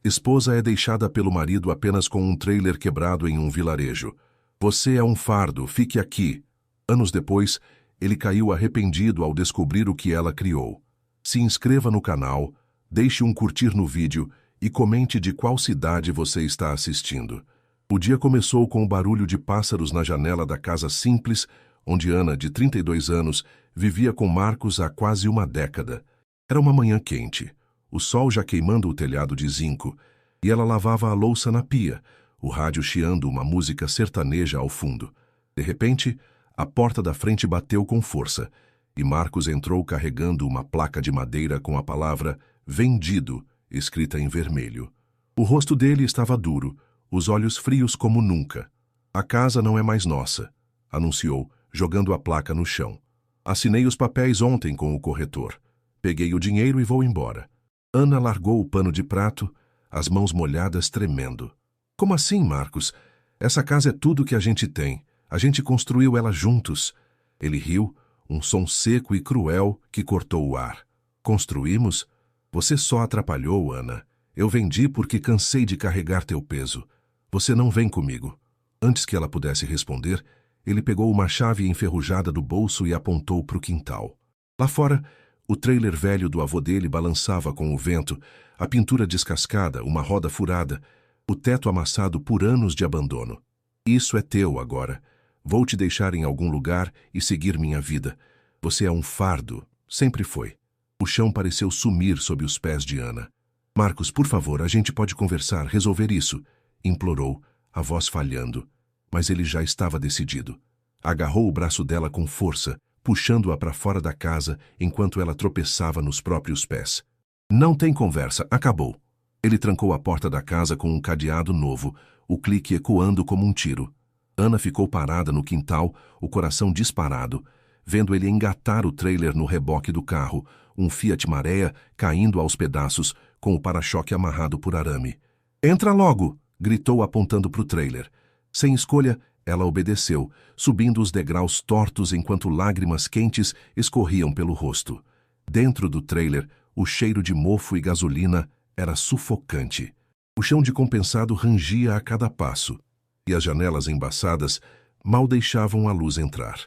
Esposa é deixada pelo marido apenas com um trailer quebrado em um vilarejo. Você é um fardo, fique aqui. Anos depois, ele caiu arrependido ao descobrir o que ela criou. Se inscreva no canal, deixe um curtir no vídeo e comente de qual cidade você está assistindo. O dia começou com o barulho de pássaros na janela da casa simples, onde Ana, de 32 anos, vivia com Marcos há quase uma década. Era uma manhã quente, o sol já queimando o telhado de zinco, e ela lavava a louça na pia, o rádio chiando uma música sertaneja ao fundo. De repente, a porta da frente bateu com força, e Marcos entrou carregando uma placa de madeira com a palavra "Vendido", escrita em vermelho. O rosto dele estava duro, os olhos frios como nunca. "A casa não é mais nossa", anunciou, jogando a placa no chão. "Assinei os papéis ontem com o corretor. Peguei o dinheiro e vou embora." Ana largou o pano de prato, as mãos molhadas tremendo. "Como assim, Marcos? Essa casa é tudo que a gente tem. A gente construiu ela juntos." Ele riu, um som seco e cruel que cortou o ar. "Construímos? Você só atrapalhou, Ana. Eu vendi porque cansei de carregar teu peso. Você não vem comigo." Antes que ela pudesse responder, ele pegou uma chave enferrujada do bolso e apontou para o quintal. Lá fora, o trailer velho do avô dele balançava com o vento, a pintura descascada, uma roda furada, o teto amassado por anos de abandono. "Isso é teu agora. Vou te deixar em algum lugar e seguir minha vida. Você é um fardo, sempre foi." O chão pareceu sumir sob os pés de Ana. "Marcos, por favor, a gente pode conversar, resolver isso", implorou, a voz falhando. Mas ele já estava decidido. Agarrou o braço dela com força, puxando-a para fora da casa enquanto ela tropeçava nos próprios pés. "Não tem conversa, acabou." Ele trancou a porta da casa com um cadeado novo, o clique ecoando como um tiro. Ana ficou parada no quintal, o coração disparado, vendo ele engatar o trailer no reboque do carro, um Fiat Marea caindo aos pedaços, com o para-choque amarrado por arame. "Entra logo!" gritou apontando para o trailer. Sem escolha, ela obedeceu, subindo os degraus tortos enquanto lágrimas quentes escorriam pelo rosto. Dentro do trailer, o cheiro de mofo e gasolina era sufocante. O chão de compensado rangia a cada passo, e as janelas embaçadas mal deixavam a luz entrar.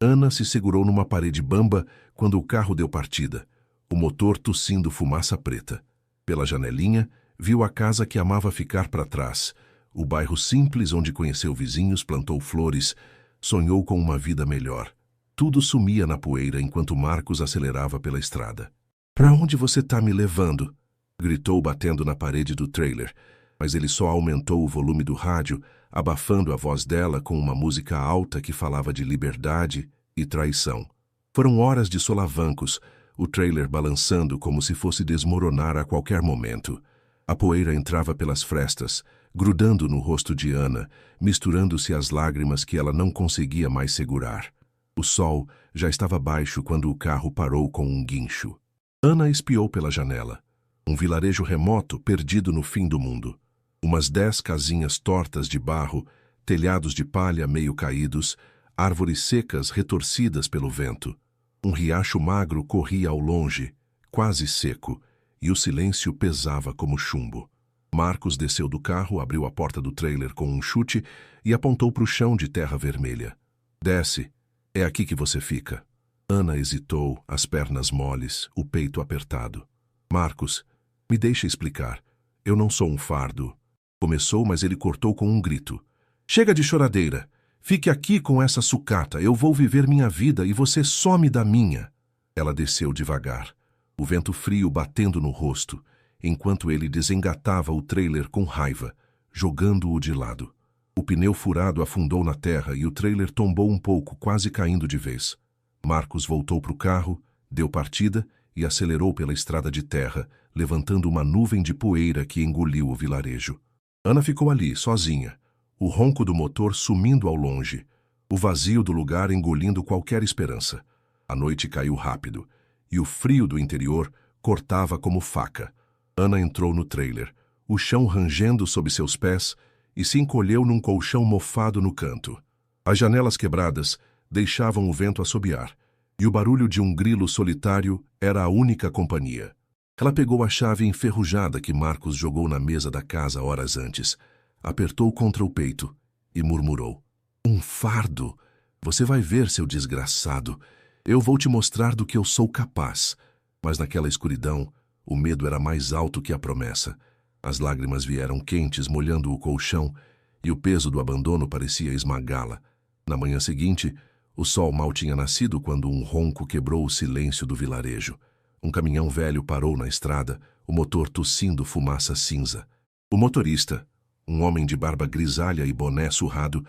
Ana se segurou numa parede bamba quando o carro deu partida, o motor tossindo fumaça preta. Pela janelinha, viu a casa que amava ficar para trás, o bairro simples onde conheceu vizinhos, plantou flores, sonhou com uma vida melhor. Tudo sumia na poeira enquanto Marcos acelerava pela estrada. "Para onde você está me levando?" gritou batendo na parede do trailer, mas ele só aumentou o volume do rádio, abafando a voz dela com uma música alta que falava de liberdade e traição. Foram horas de solavancos, o trailer balançando como se fosse desmoronar a qualquer momento. A poeira entrava pelas frestas, grudando no rosto de Ana, misturando-se às lágrimas que ela não conseguia mais segurar. O sol já estava baixo quando o carro parou com um guincho. Ana espiou pela janela. Um vilarejo remoto perdido no fim do mundo. Umas 10 casinhas tortas de barro, telhados de palha meio caídos, árvores secas retorcidas pelo vento. Um riacho magro corria ao longe, quase seco, e o silêncio pesava como chumbo. Marcos desceu do carro, abriu a porta do trailer com um chute e apontou para o chão de terra vermelha. "Desce, é aqui que você fica." Ana hesitou, as pernas moles, o peito apertado. "Marcos, me deixa explicar. Eu não sou um fardo." Começou, mas ele cortou com um grito. "Chega de choradeira. Fique aqui com essa sucata. Eu vou viver minha vida e você some da minha." Ela desceu devagar, o vento frio batendo no rosto, enquanto ele desengatava o trailer com raiva, jogando-o de lado. O pneu furado afundou na terra e o trailer tombou um pouco, quase caindo de vez. Marcos voltou para o carro, deu partida e acelerou pela estrada de terra, levantando uma nuvem de poeira que engoliu o vilarejo. Ana ficou ali, sozinha, o ronco do motor sumindo ao longe, o vazio do lugar engolindo qualquer esperança. A noite caiu rápido, e o frio do interior cortava como faca. Ana entrou no trailer, o chão rangendo sob seus pés, e se encolheu num colchão mofado no canto. As janelas quebradas deixavam o vento assobiar, e o barulho de um grilo solitário era a única companhia. Ela pegou a chave enferrujada que Marcos jogou na mesa da casa horas antes, apertou contra o peito e murmurou: "Um fardo! Você vai ver, seu desgraçado. Eu vou te mostrar do que eu sou capaz." Mas naquela escuridão, o medo era mais alto que a promessa. As lágrimas vieram quentes, molhando o colchão, e o peso do abandono parecia esmagá-la. Na manhã seguinte, o sol mal tinha nascido quando um ronco quebrou o silêncio do vilarejo. Um caminhão velho parou na estrada, o motor tossindo fumaça cinza. O motorista, um homem de barba grisalha e boné surrado,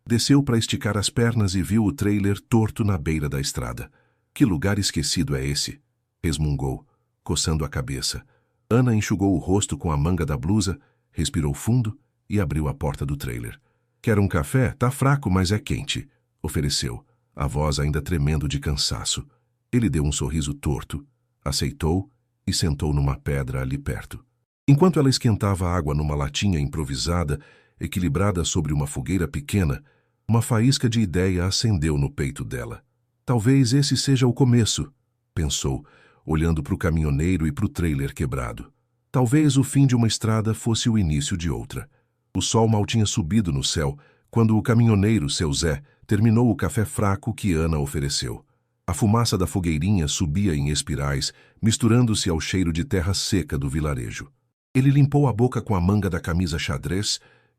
desceu para esticar as pernas e viu o trailer torto na beira da estrada. "Que lugar esquecido é esse?" resmungou, coçando a cabeça. Ana enxugou o rosto com a manga da blusa, respirou fundo e abriu a porta do trailer. "Quer um café? Tá fraco, mas é quente", ofereceu, a voz ainda tremendo de cansaço. Ele deu um sorriso torto, aceitou e sentou numa pedra ali perto. Enquanto ela esquentava água numa latinha improvisada, equilibrada sobre uma fogueira pequena, uma faísca de ideia acendeu no peito dela. "Talvez esse seja o começo", pensou, olhando para o caminhoneiro e para o trailer quebrado. Talvez o fim de uma estrada fosse o início de outra. O sol mal tinha subido no céu quando o caminhoneiro, seu Zé, terminou o café fraco que Ana ofereceu. A fumaça da fogueirinha subia em espirais, misturando-se ao cheiro de terra seca do vilarejo. Ele limpou a boca com a manga da camisa xadrez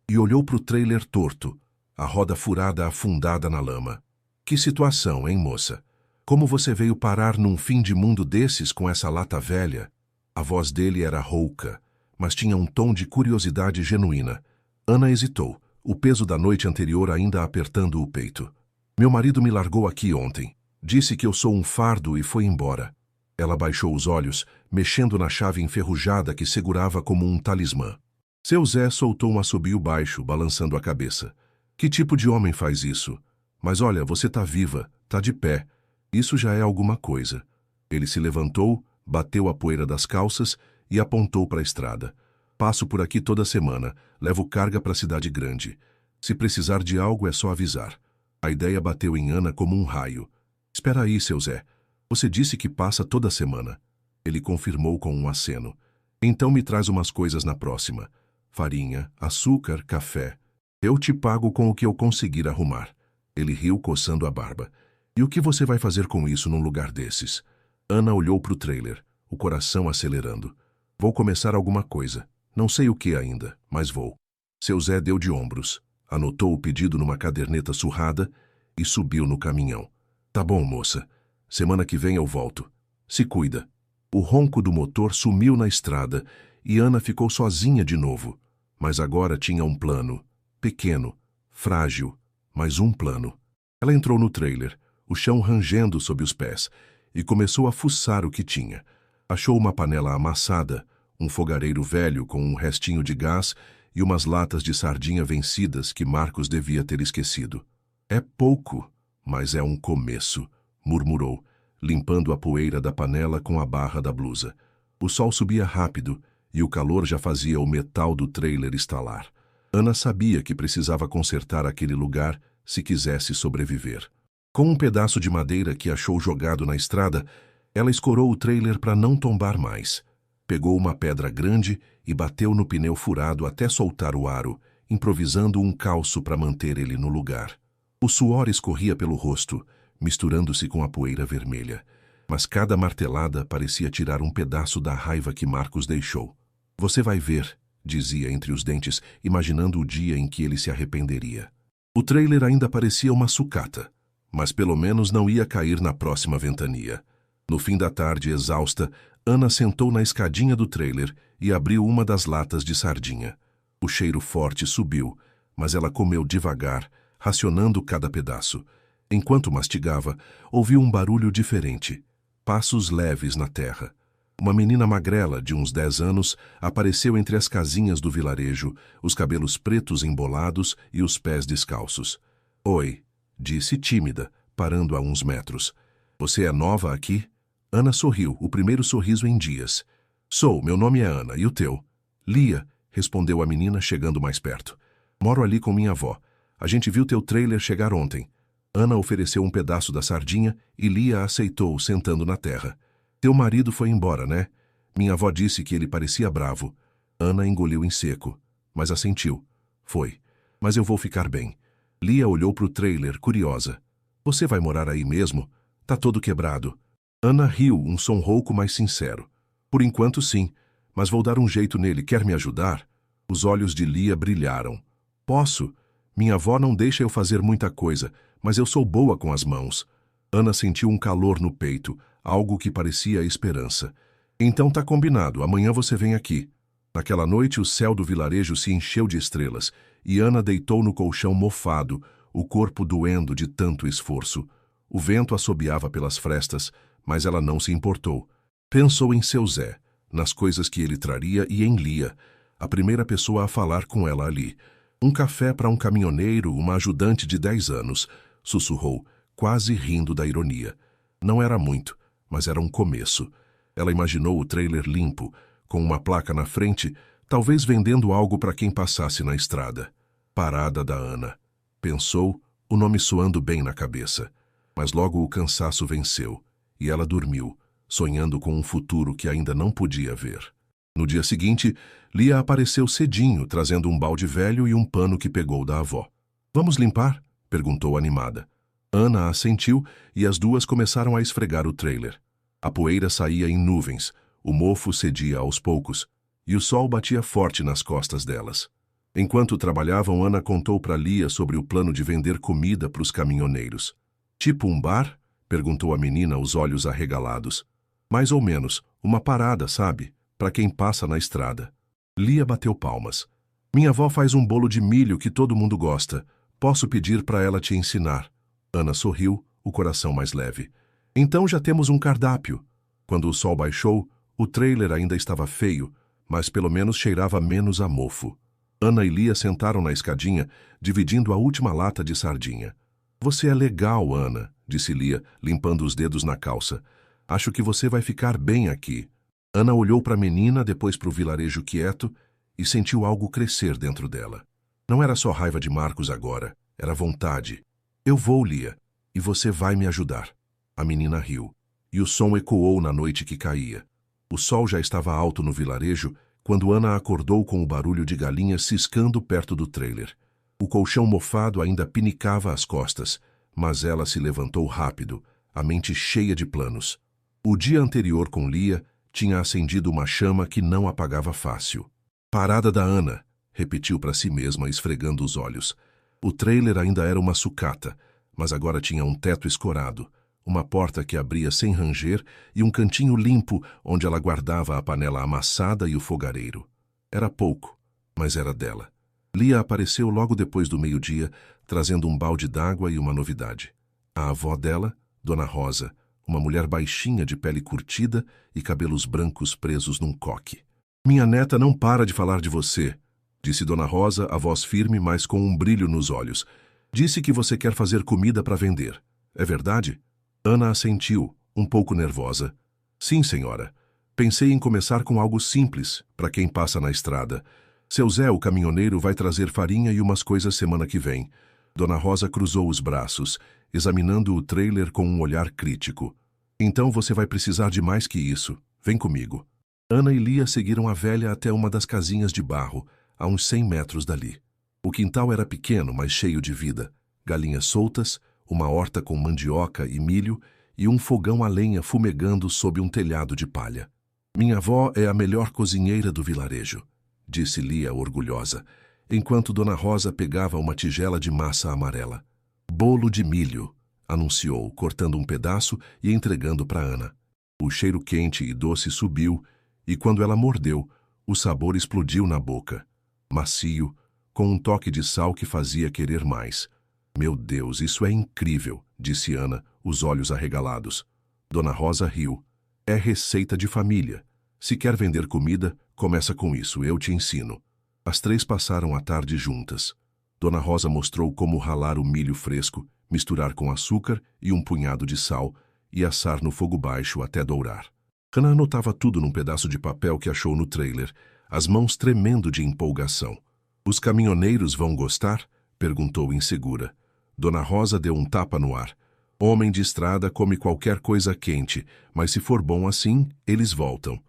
e olhou para o trailer torto, a roda furada afundada na lama. "Que situação, hein, moça? Como você veio parar num fim de mundo desses com essa lata velha?" A voz dele era rouca, mas tinha um tom de curiosidade genuína. Ana hesitou, o peso da noite anterior ainda apertando o peito. "Meu marido me largou aqui ontem. Disse que eu sou um fardo e foi embora." Ela baixou os olhos, mexendo na chave enferrujada que segurava como um talismã. Seu Zé soltou um assobio baixo, balançando a cabeça. "Que tipo de homem faz isso? Mas olha, você tá viva, tá de pé. Isso já é alguma coisa." Ele se levantou, bateu a poeira das calças e apontou para a estrada. "Passo por aqui toda semana, levo carga para a cidade grande. Se precisar de algo é só avisar." A ideia bateu em Ana como um raio. "Espera aí, seu Zé. Você disse que passa toda semana." Ele confirmou com um aceno. "Então me traz umas coisas na próxima. Farinha, açúcar, café. Eu te pago com o que eu conseguir arrumar." Ele riu, coçando a barba. "E o que você vai fazer com isso num lugar desses?" Ana olhou para o trailer, o coração acelerando. "Vou começar alguma coisa. Não sei o que ainda, mas vou." Seu Zé deu de ombros, anotou o pedido numa caderneta surrada e subiu no caminhão. "Tá bom, moça. Semana que vem eu volto. Se cuida." O ronco do motor sumiu na estrada e Ana ficou sozinha de novo. Mas agora tinha um plano. Pequeno, frágil, mas um plano. Ela entrou no trailer, o chão rangendo sob os pés, e começou a fuçar o que tinha. Achou uma panela amassada, um fogareiro velho com um restinho de gás e umas latas de sardinha vencidas que Marcos devia ter esquecido. "É pouco, mas é um começo", murmurou, limpando a poeira da panela com a barra da blusa. O sol subia rápido e o calor já fazia o metal do trailer estalar. Ana sabia que precisava consertar aquele lugar se quisesse sobreviver. Com um pedaço de madeira que achou jogado na estrada, ela escorou o trailer para não tombar mais. Pegou uma pedra grande e bateu no pneu furado até soltar o aro, improvisando um calço para manter ele no lugar. O suor escorria pelo rosto, misturando-se com a poeira vermelha, mas cada martelada parecia tirar um pedaço da raiva que Marcos deixou. "Você vai ver", dizia entre os dentes, imaginando o dia em que ele se arrependeria. O trailer ainda parecia uma sucata, mas pelo menos não ia cair na próxima ventania. No fim da tarde, exausta, Ana sentou na escadinha do trailer e abriu uma das latas de sardinha. O cheiro forte subiu, mas ela comeu devagar, racionando cada pedaço. Enquanto mastigava, ouviu um barulho diferente. Passos leves na terra. Uma menina magrela, de uns 10 anos, apareceu entre as casinhas do vilarejo, os cabelos pretos embolados e os pés descalços. "Oi", disse tímida, parando a uns metros. "Você é nova aqui?" Ana sorriu, o primeiro sorriso em dias. "Sou, meu nome é Ana, e o teu?" "Lia", respondeu a menina, chegando mais perto. "Moro ali com minha avó. A gente viu teu trailer chegar ontem." Ana ofereceu um pedaço da sardinha e Lia aceitou, sentando na terra. "Teu marido foi embora, né? Minha avó disse que ele parecia bravo. Ana engoliu em seco, mas assentiu. Foi. Mas eu vou ficar bem. Lia olhou para o trailer, curiosa. Você vai morar aí mesmo? Tá todo quebrado. Ana riu, um som rouco mais sincero. Por enquanto sim, mas vou dar um jeito nele. Quer me ajudar? Os olhos de Lia brilharam. Posso. Minha avó não deixa eu fazer muita coisa, mas eu sou boa com as mãos. Ana sentiu um calor no peito, algo que parecia esperança. Então tá combinado, amanhã você vem aqui. Naquela noite o céu do vilarejo se encheu de estrelas, e Ana deitou no colchão mofado, o corpo doendo de tanto esforço. O vento assobiava pelas frestas, mas ela não se importou. Pensou em seu Zé, nas coisas que ele traria e em Lia, a primeira pessoa a falar com ela ali. Um café para um caminhoneiro, uma ajudante de 10 anos, sussurrou, quase rindo da ironia. Não era muito, mas era um começo. Ela imaginou o trailer limpo, com uma placa na frente, talvez vendendo algo para quem passasse na estrada. Parada da Ana. Pensou, o nome soando bem na cabeça. Mas logo o cansaço venceu, e ela dormiu, sonhando com um futuro que ainda não podia ver. No dia seguinte, Lia apareceu cedinho, trazendo um balde velho e um pano que pegou da avó. Vamos limpar? Perguntou animada. Ana assentiu e as duas começaram a esfregar o trailer. A poeira saía em nuvens, o mofo cedia aos poucos, e o sol batia forte nas costas delas. Enquanto trabalhavam, Ana contou para Lia sobre o plano de vender comida para os caminhoneiros. Tipo um bar? Perguntou a menina, os olhos arregalados. Mais ou menos, uma parada, sabe? Para quem passa na estrada. Lia bateu palmas. Minha avó faz um bolo de milho que todo mundo gosta. Posso pedir para ela te ensinar. Ana sorriu, o coração mais leve. Então já temos um cardápio. Quando o sol baixou, o trailer ainda estava feio, mas pelo menos cheirava menos a mofo. Ana e Lia sentaram na escadinha, dividindo a última lata de sardinha. Você é legal, Ana, disse Lia, limpando os dedos na calça. Acho que você vai ficar bem aqui. Ana olhou para a menina, depois para o vilarejo quieto, e sentiu algo crescer dentro dela. Não era só raiva de Marcos agora, era vontade. Eu vou, Lia, e você vai me ajudar. A menina riu, e o som ecoou na noite que caía. O sol já estava alto no vilarejo quando Ana acordou com o barulho de galinhas ciscando perto do trailer. O colchão mofado ainda pinicava as costas, mas ela se levantou rápido, a mente cheia de planos. O dia anterior com Lia tinha acendido uma chama que não apagava fácil. Parada da Ana, repetiu para si mesma, esfregando os olhos. O trailer ainda era uma sucata, mas agora tinha um teto escorado, uma porta que abria sem ranger e um cantinho limpo onde ela guardava a panela amassada e o fogareiro. Era pouco, mas era dela. Lia apareceu logo depois do meio-dia, trazendo um balde d'água e uma novidade. A avó dela, Dona Rosa, uma mulher baixinha de pele curtida e cabelos brancos presos num coque. Minha neta não para de falar de você, disse Dona Rosa, a voz firme, mas com um brilho nos olhos. Disse que você quer fazer comida para vender. É verdade? Ana assentiu, um pouco nervosa. Sim, senhora. Pensei em começar com algo simples, para quem passa na estrada. Seu Zé, o caminhoneiro, vai trazer farinha e umas coisas semana que vem. Dona Rosa cruzou os braços, examinando o trailer com um olhar crítico. Então você vai precisar de mais que isso. Vem comigo. Ana e Lia seguiram a velha até uma das casinhas de barro, a uns 100 metros dali. O quintal era pequeno, mas cheio de vida. Galinhas soltas, uma horta com mandioca e milho e um fogão a lenha fumegando sob um telhado de palha. Minha avó é a melhor cozinheira do vilarejo, disse Lia orgulhosa, enquanto Dona Rosa pegava uma tigela de massa amarela. Bolo de milho, anunciou, cortando um pedaço e entregando para Ana. O cheiro quente e doce subiu, e quando ela mordeu, o sabor explodiu na boca. Macio, com um toque de sal que fazia querer mais. Meu Deus, isso é incrível, disse Ana, os olhos arregalados. Dona Rosa riu. É receita de família. Se quer vender comida, começa com isso, eu te ensino. As três passaram a tarde juntas. Dona Rosa mostrou como ralar o milho fresco, misturar com açúcar e um punhado de sal e assar no fogo baixo até dourar. Ana anotava tudo num pedaço de papel que achou no trailer, as mãos tremendo de empolgação. Os caminhoneiros vão gostar? Perguntou insegura. Dona Rosa deu um tapa no ar. Homem de estrada come qualquer coisa quente, mas se for bom assim, eles voltam.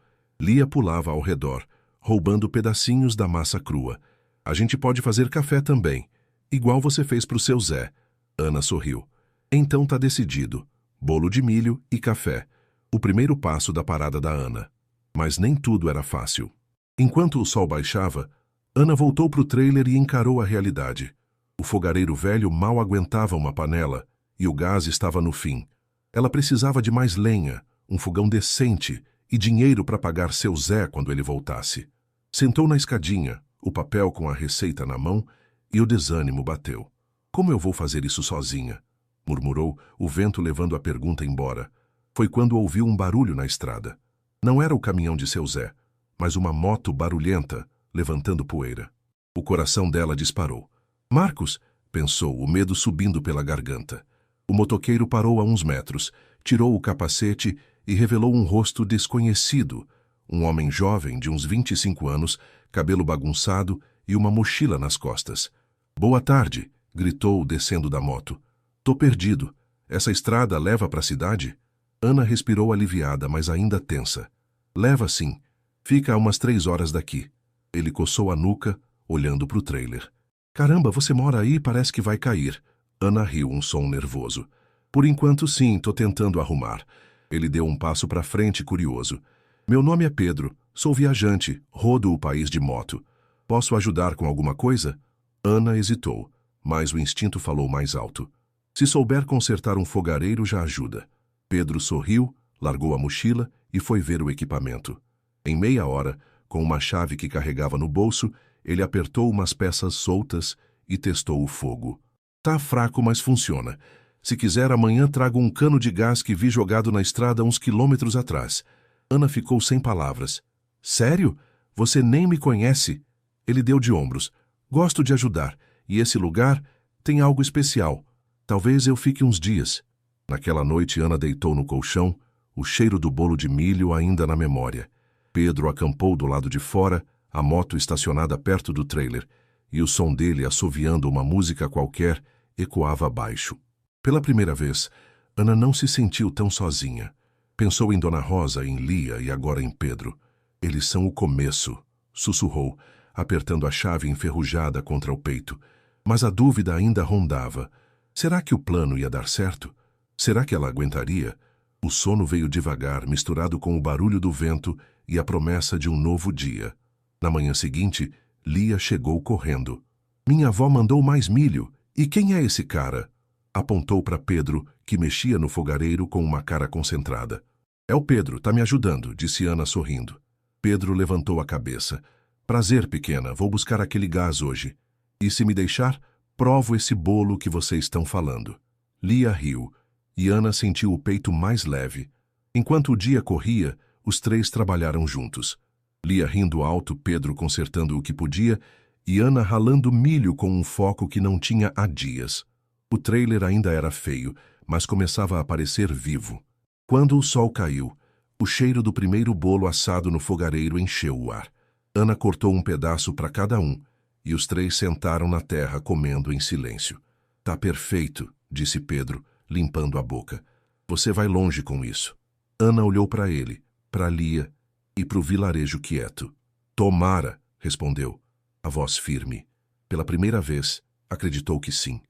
Lia pulava ao redor, roubando pedacinhos da massa crua. A gente pode fazer café também, igual você fez pro seu Zé. Ana sorriu. Então tá decidido. Bolo de milho e café. O primeiro passo da parada da Ana. Mas nem tudo era fácil. Enquanto o sol baixava, Ana voltou pro trailer e encarou a realidade. O fogareiro velho mal aguentava uma panela e o gás estava no fim. Ela precisava de mais lenha, um fogão decente e dinheiro para pagar seu Zé quando ele voltasse. Sentou na escadinha, o papel com a receita na mão, e o desânimo bateu. Como eu vou fazer isso sozinha? Murmurou, o vento levando a pergunta embora. Foi quando ouviu um barulho na estrada. Não era o caminhão de seu Zé, mas uma moto barulhenta, levantando poeira. O coração dela disparou. Marcos, pensou, o medo subindo pela garganta. O motoqueiro parou a uns metros, tirou o capacete e revelou um rosto desconhecido. Um homem jovem, de uns 25 anos, cabelo bagunçado e uma mochila nas costas. Boa tarde, gritou, descendo da moto. Tô perdido. Essa estrada leva para a cidade? Ana respirou aliviada, mas ainda tensa. Leva sim. Fica a umas 3 horas daqui. Ele coçou a nuca, olhando para o trailer. Caramba, você mora aí e parece que vai cair. Ana riu, um som nervoso. Por enquanto sim, tô tentando arrumar. Ele deu um passo para frente, curioso. Meu nome é Pedro, sou viajante, rodo o país de moto. Posso ajudar com alguma coisa? Ana hesitou, mas o instinto falou mais alto. Se souber consertar um fogareiro, já ajuda. Pedro sorriu, largou a mochila e foi ver o equipamento. Em meia hora, com uma chave que carregava no bolso, ele apertou umas peças soltas e testou o fogo. Tá fraco, mas funciona. Se quiser, amanhã trago um cano de gás que vi jogado na estrada uns quilômetros atrás. Ana ficou sem palavras. Sério? Você nem me conhece? Ele deu de ombros. Gosto de ajudar, e esse lugar tem algo especial. Talvez eu fique uns dias. Naquela noite, Ana deitou no colchão, o cheiro do bolo de milho ainda na memória. Pedro acampou do lado de fora, a moto estacionada perto do trailer, e o som dele, assoviando uma música qualquer, ecoava baixo. Pela primeira vez, Ana não se sentiu tão sozinha. Pensou em Dona Rosa, em Lia e agora em Pedro. Eles são o começo, sussurrou, apertando a chave enferrujada contra o peito. Mas a dúvida ainda rondava. Será que o plano ia dar certo? Será que ela aguentaria? O sono veio devagar, misturado com o barulho do vento e a promessa de um novo dia. Na manhã seguinte, Lia chegou correndo. Minha avó mandou mais milho. E quem é esse cara? Apontou para Pedro, que mexia no fogareiro com uma cara concentrada. É o Pedro, tá me ajudando, disse Ana sorrindo. Pedro levantou a cabeça. Prazer, pequena, vou buscar aquele gás hoje. E se me deixar, provo esse bolo que vocês estão falando. Lia riu, e Ana sentiu o peito mais leve. Enquanto o dia corria, os três trabalharam juntos. Lia rindo alto, Pedro consertando o que podia, e Ana ralando milho com um foco que não tinha há dias. O trailer ainda era feio, mas começava a parecer vivo. Quando o sol caiu, o cheiro do primeiro bolo assado no fogareiro encheu o ar. Ana cortou um pedaço para cada um, e os três sentaram na terra comendo em silêncio. Tá perfeito, disse Pedro, limpando a boca. Você vai longe com isso. Ana olhou para ele, para Lia e para o vilarejo quieto. Tomara, respondeu, a voz firme. Pela primeira vez, acreditou que sim.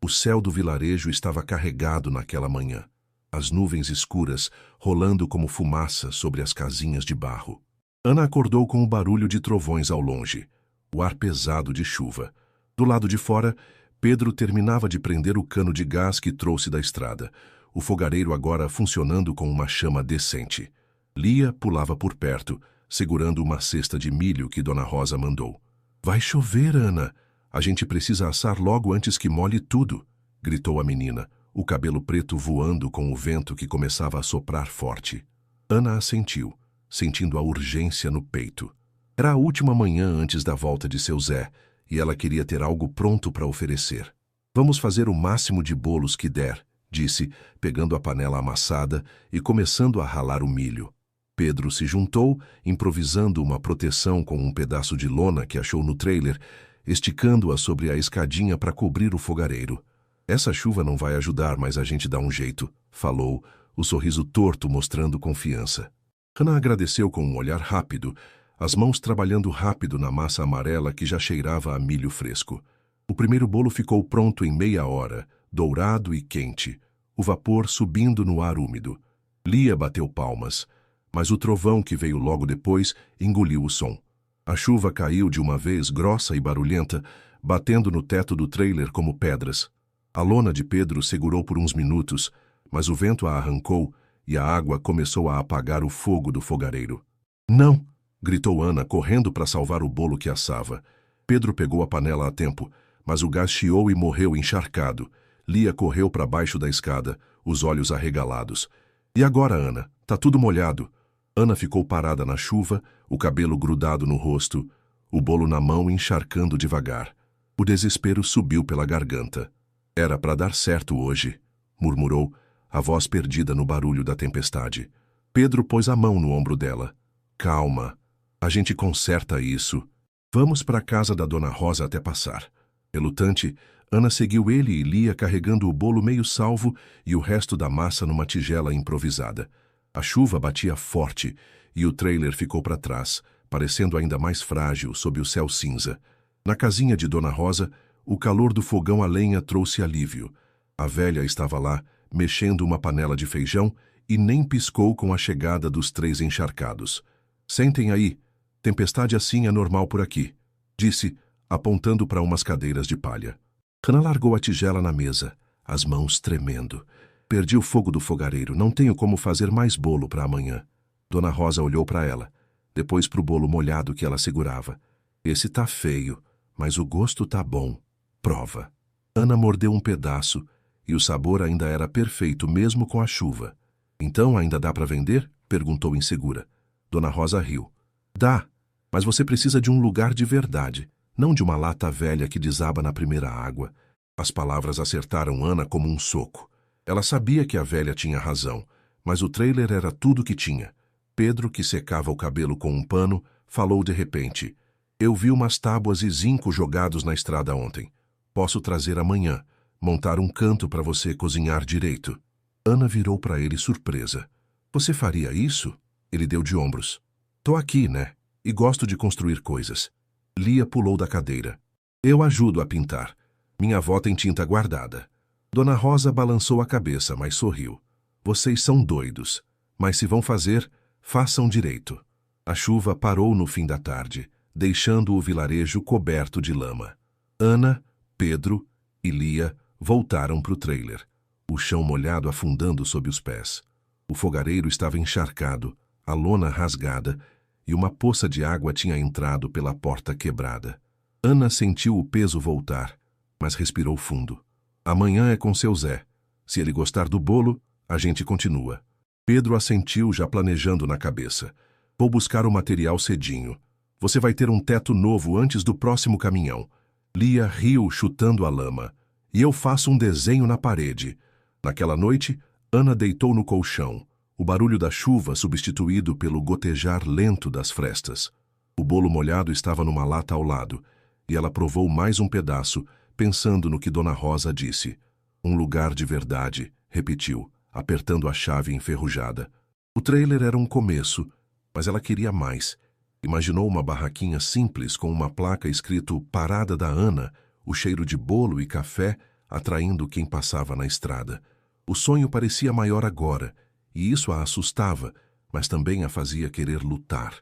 O céu do vilarejo estava carregado naquela manhã. As nuvens escuras rolando como fumaça sobre as casinhas de barro. Ana acordou com o barulho de trovões ao longe, o ar pesado de chuva. Do lado de fora, Pedro terminava de prender o cano de gás que trouxe da estrada, o fogareiro agora funcionando com uma chama decente. Lia pulava por perto, segurando uma cesta de milho que Dona Rosa mandou. Vai chover, Ana. A gente precisa assar logo antes que molhe tudo, gritou a menina, o cabelo preto voando com o vento que começava a soprar forte. Ana assentiu, sentindo a urgência no peito. Era a última manhã antes da volta de seu Zé, e ela queria ter algo pronto para oferecer. Vamos fazer o máximo de bolos que der, disse, pegando a panela amassada e começando a ralar o milho. Pedro se juntou, improvisando uma proteção com um pedaço de lona que achou no trailer, esticando-a sobre a escadinha para cobrir o fogareiro. Essa chuva não vai ajudar, mas a gente dá um jeito, falou, o sorriso torto mostrando confiança. Hannah agradeceu com um olhar rápido, as mãos trabalhando rápido na massa amarela que já cheirava a milho fresco. O primeiro bolo ficou pronto em meia hora, dourado e quente, o vapor subindo no ar úmido. Lia bateu palmas, mas o trovão que veio logo depois engoliu o som. A chuva caiu de uma vez grossa e barulhenta, batendo no teto do trailer como pedras. A lona de Pedro segurou por uns minutos, mas o vento a arrancou e a água começou a apagar o fogo do fogareiro. Não! Gritou Ana, correndo para salvar o bolo que assava. Pedro pegou a panela a tempo, mas o gás chiou e morreu encharcado. Lia correu para baixo da escada, os olhos arregalados. E agora, Ana? Tá tudo molhado. Ana ficou parada na chuva, o cabelo grudado no rosto, o bolo na mão encharcando devagar. O desespero subiu pela garganta. Era para dar certo hoje, murmurou, a voz perdida no barulho da tempestade. Pedro pôs a mão no ombro dela. Calma, a gente conserta isso. Vamos para a casa da Dona Rosa até passar. Relutante, Ana seguiu ele e Lia carregando o bolo meio salvo e o resto da massa numa tigela improvisada. A chuva batia forte e o trailer ficou para trás, parecendo ainda mais frágil sob o céu cinza. Na casinha de Dona Rosa, o calor do fogão a lenha trouxe alívio. A velha estava lá, mexendo uma panela de feijão e nem piscou com a chegada dos 3 encharcados. Sentem aí, tempestade assim é normal por aqui, disse, apontando para umas cadeiras de palha. Hannah largou a tigela na mesa, as mãos tremendo. Perdi o fogo do fogareiro, não tenho como fazer mais bolo para amanhã. Dona Rosa olhou para ela, depois para o bolo molhado que ela segurava. Esse tá feio, mas o gosto tá bom. Prova. Ana mordeu um pedaço, e o sabor ainda era perfeito mesmo com a chuva. Então ainda dá para vender? Perguntou insegura. Dona Rosa riu. Dá, mas você precisa de um lugar de verdade, não de uma lata velha que desaba na primeira água. As palavras acertaram Ana como um soco. Ela sabia que a velha tinha razão, mas o trailer era tudo que tinha. Pedro, que secava o cabelo com um pano, falou de repente. Eu vi umas tábuas e zinco jogados na estrada ontem. Posso trazer amanhã, montar um canto para você cozinhar direito. Ana virou para ele surpresa. Você faria isso? Ele deu de ombros. Tô aqui, né? E gosto de construir coisas. Lia pulou da cadeira. Eu ajudo a pintar. Minha avó tem tinta guardada. Dona Rosa balançou a cabeça, mas sorriu. Vocês são doidos, mas se vão fazer, façam direito. A chuva parou no fim da tarde, deixando o vilarejo coberto de lama. Ana, Pedro e Lia voltaram para o trailer, o chão molhado afundando sob os pés. O fogareiro estava encharcado, a lona rasgada, e uma poça de água tinha entrado pela porta quebrada. Ana sentiu o peso voltar, mas respirou fundo. Amanhã é com seu Zé. Se ele gostar do bolo, a gente continua. Pedro assentiu, já planejando na cabeça. Vou buscar o material cedinho. Você vai ter um teto novo antes do próximo caminhão. Lia riu, chutando a lama. E eu faço um desenho na parede. Naquela noite, Ana deitou no colchão, o barulho da chuva substituído pelo gotejar lento das frestas. O bolo molhado estava numa lata ao lado, e ela provou mais um pedaço, pensando no que Dona Rosa disse. Um lugar de verdade, repetiu, apertando a chave enferrujada. O trailer era um começo, mas ela queria mais. Imaginou uma barraquinha simples com uma placa escrito Parada da Ana, o cheiro de bolo e café atraindo quem passava na estrada. O sonho parecia maior agora, e isso a assustava, mas também a fazia querer lutar.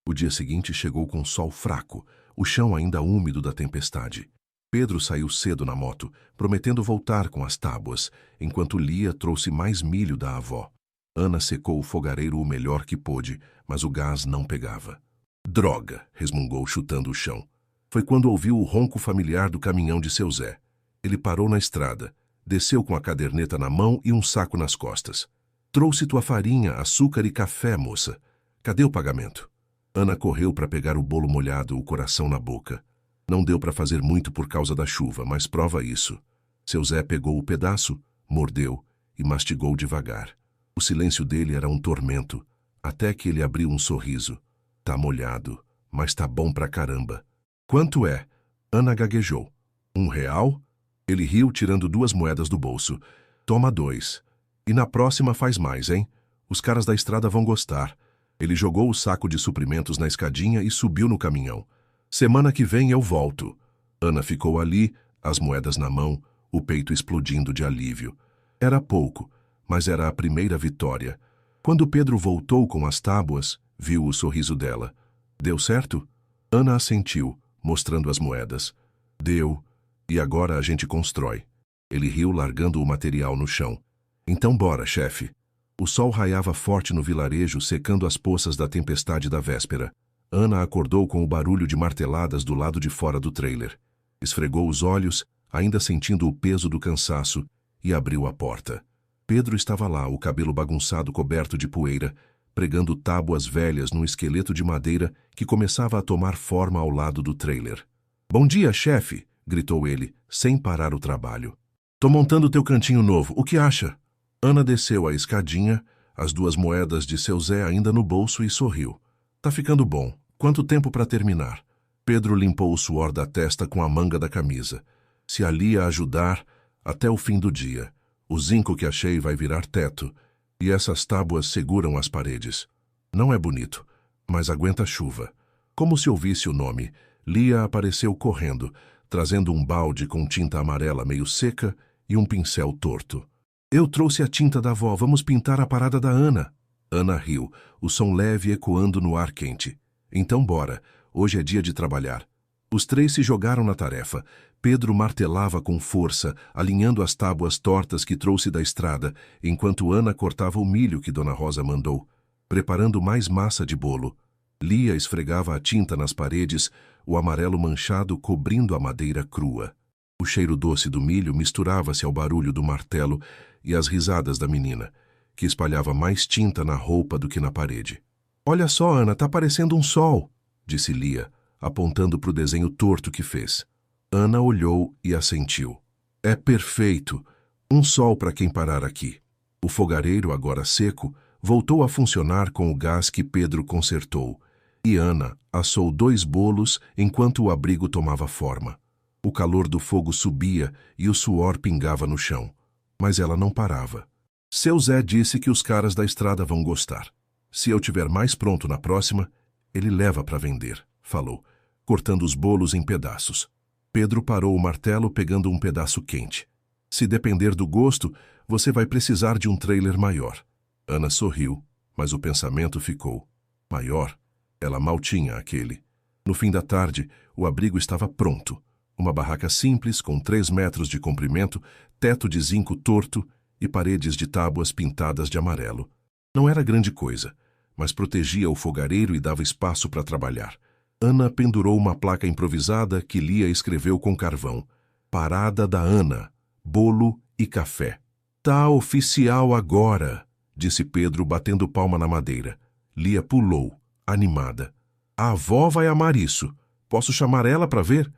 O dia seguinte chegou com sol fraco, o chão ainda úmido da tempestade. Pedro saiu cedo na moto, prometendo voltar com as tábuas, enquanto Lia trouxe mais milho da avó. Ana secou o fogareiro o melhor que pôde, mas o gás não pegava. Droga! Resmungou, chutando o chão. Foi quando ouviu o ronco familiar do caminhão de seu Zé. Ele parou na estrada, desceu com a caderneta na mão e um saco nas costas. Trouxe tua farinha, açúcar e café, moça. Cadê o pagamento? Ana correu para pegar o bolo molhado, o coração na boca. Não deu para fazer muito por causa da chuva, mas prova isso. Seu Zé pegou o pedaço, mordeu e mastigou devagar. O silêncio dele era um tormento, até que ele abriu um sorriso. Tá molhado, mas tá bom pra caramba. Quanto é? Ana gaguejou. R$1? Ele riu, tirando 2 moedas do bolso. Toma 2. E na próxima faz mais, hein? Os caras da estrada vão gostar. Ele jogou o saco de suprimentos na escadinha e subiu no caminhão. Semana que vem eu volto. Ana ficou ali, as moedas na mão, o peito explodindo de alívio. Era pouco, mas era a primeira vitória. Quando Pedro voltou com as tábuas, viu o sorriso dela. Deu certo? Ana assentiu, mostrando as moedas. Deu. E agora a gente constrói. Ele riu, largando o material no chão. Então bora, chefe. O sol raiava forte no vilarejo, secando as poças da tempestade da véspera. Ana acordou com o barulho de marteladas do lado de fora do trailer. Esfregou os olhos, ainda sentindo o peso do cansaço, e abriu a porta. Pedro estava lá, o cabelo bagunçado coberto de poeira, pregando tábuas velhas num esqueleto de madeira que começava a tomar forma ao lado do trailer. Bom dia, chefe! Gritou ele, sem parar o trabalho. Tô montando teu cantinho novo, o que acha? Ana desceu a escadinha, as 2 moedas de seu Zé ainda no bolso, e sorriu. Tá ficando bom. Quanto tempo para terminar? Pedro limpou o suor da testa com a manga da camisa. Se ali ia ajudar, até o fim do dia. O zinco que achei vai virar teto, e essas tábuas seguram as paredes. Não é bonito, mas aguenta chuva. Como se ouvisse o nome, Lia apareceu correndo, trazendo um balde com tinta amarela meio seca e um pincel torto. Eu trouxe a tinta da avó, vamos pintar a parada da Ana. Ana riu, o som leve ecoando no ar quente. Então bora, hoje é dia de trabalhar. Os 3 se jogaram na tarefa. Pedro martelava com força, alinhando as tábuas tortas que trouxe da estrada, enquanto Ana cortava o milho que Dona Rosa mandou, preparando mais massa de bolo. Lia esfregava a tinta nas paredes, o amarelo manchado cobrindo a madeira crua. O cheiro doce do milho misturava-se ao barulho do martelo e às risadas da menina, que espalhava mais tinta na roupa do que na parede. Olha só, Ana, tá parecendo um sol, disse Lia, apontando para o desenho torto que fez. Ana olhou e assentiu. É perfeito. Um sol para quem parar aqui. O fogareiro, agora seco, voltou a funcionar com o gás que Pedro consertou, e Ana assou 2 bolos enquanto o abrigo tomava forma. O calor do fogo subia e o suor pingava no chão, mas ela não parava. Seu Zé disse que os caras da estrada vão gostar. Se eu tiver mais pronto na próxima, ele leva para vender, falou, cortando os bolos em pedaços. Pedro parou o martelo pegando um pedaço quente. Se depender do gosto, você vai precisar de um trailer maior. Ana sorriu, mas o pensamento ficou. Maior? Ela mal tinha aquele. No fim da tarde, o abrigo estava pronto. Uma barraca simples, com 3 metros de comprimento, teto de zinco torto e paredes de tábuas pintadas de amarelo. Não era grande coisa, mas protegia o fogareiro e dava espaço para trabalhar. Ana pendurou uma placa improvisada que Lia escreveu com carvão. Parada da Ana, bolo e café. Tá oficial agora, disse Pedro, batendo palma na madeira. Lia pulou, animada. A avó vai amar isso. Posso chamar ela para ver?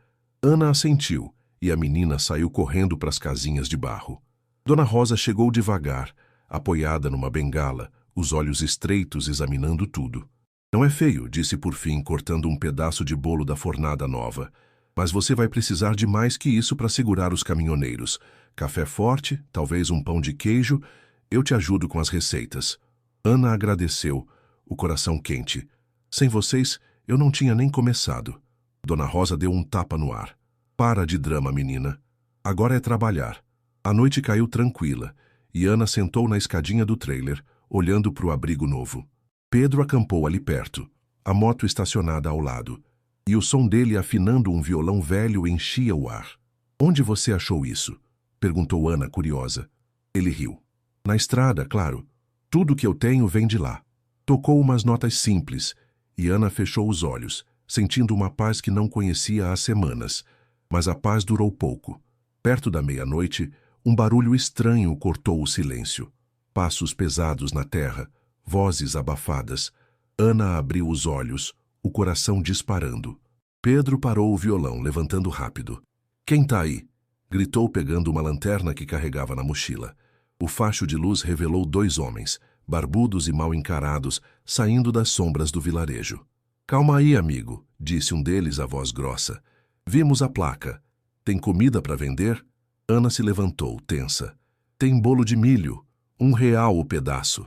Ana assentiu, e a menina saiu correndo para as casinhas de barro. Dona Rosa chegou devagar, apoiada numa bengala, os olhos estreitos examinando tudo. Não é feio, disse por fim, cortando um pedaço de bolo da fornada nova. Mas você vai precisar de mais que isso para segurar os caminhoneiros. Café forte, talvez um pão de queijo. Eu te ajudo com as receitas. Ana agradeceu, o coração quente. Sem vocês, eu não tinha nem começado. Dona Rosa deu um tapa no ar. Para de drama, menina. Agora é trabalhar. A noite caiu tranquila, e Ana sentou na escadinha do trailer, olhando para o abrigo novo. Pedro acampou ali perto, a moto estacionada ao lado, e o som dele afinando um violão velho enchia o ar. Onde você achou isso? Perguntou Ana, curiosa. Ele riu. Na estrada, claro. Tudo que eu tenho vem de lá. Tocou umas notas simples, e Ana fechou os olhos, sentindo uma paz que não conhecia há semanas. Mas a paz durou pouco. Perto da meia-noite, um barulho estranho cortou o silêncio. Passos pesados na terra, vozes abafadas. Ana abriu os olhos, o coração disparando. Pedro parou o violão, levantando rápido. Quem tá aí? Gritou, pegando uma lanterna que carregava na mochila. O facho de luz revelou 2 homens, barbudos e mal encarados, saindo das sombras do vilarejo. Calma aí, amigo, disse um deles a voz grossa. Vimos a placa. Tem comida para vender? Ana se levantou, tensa. Tem bolo de milho. R$1 o pedaço.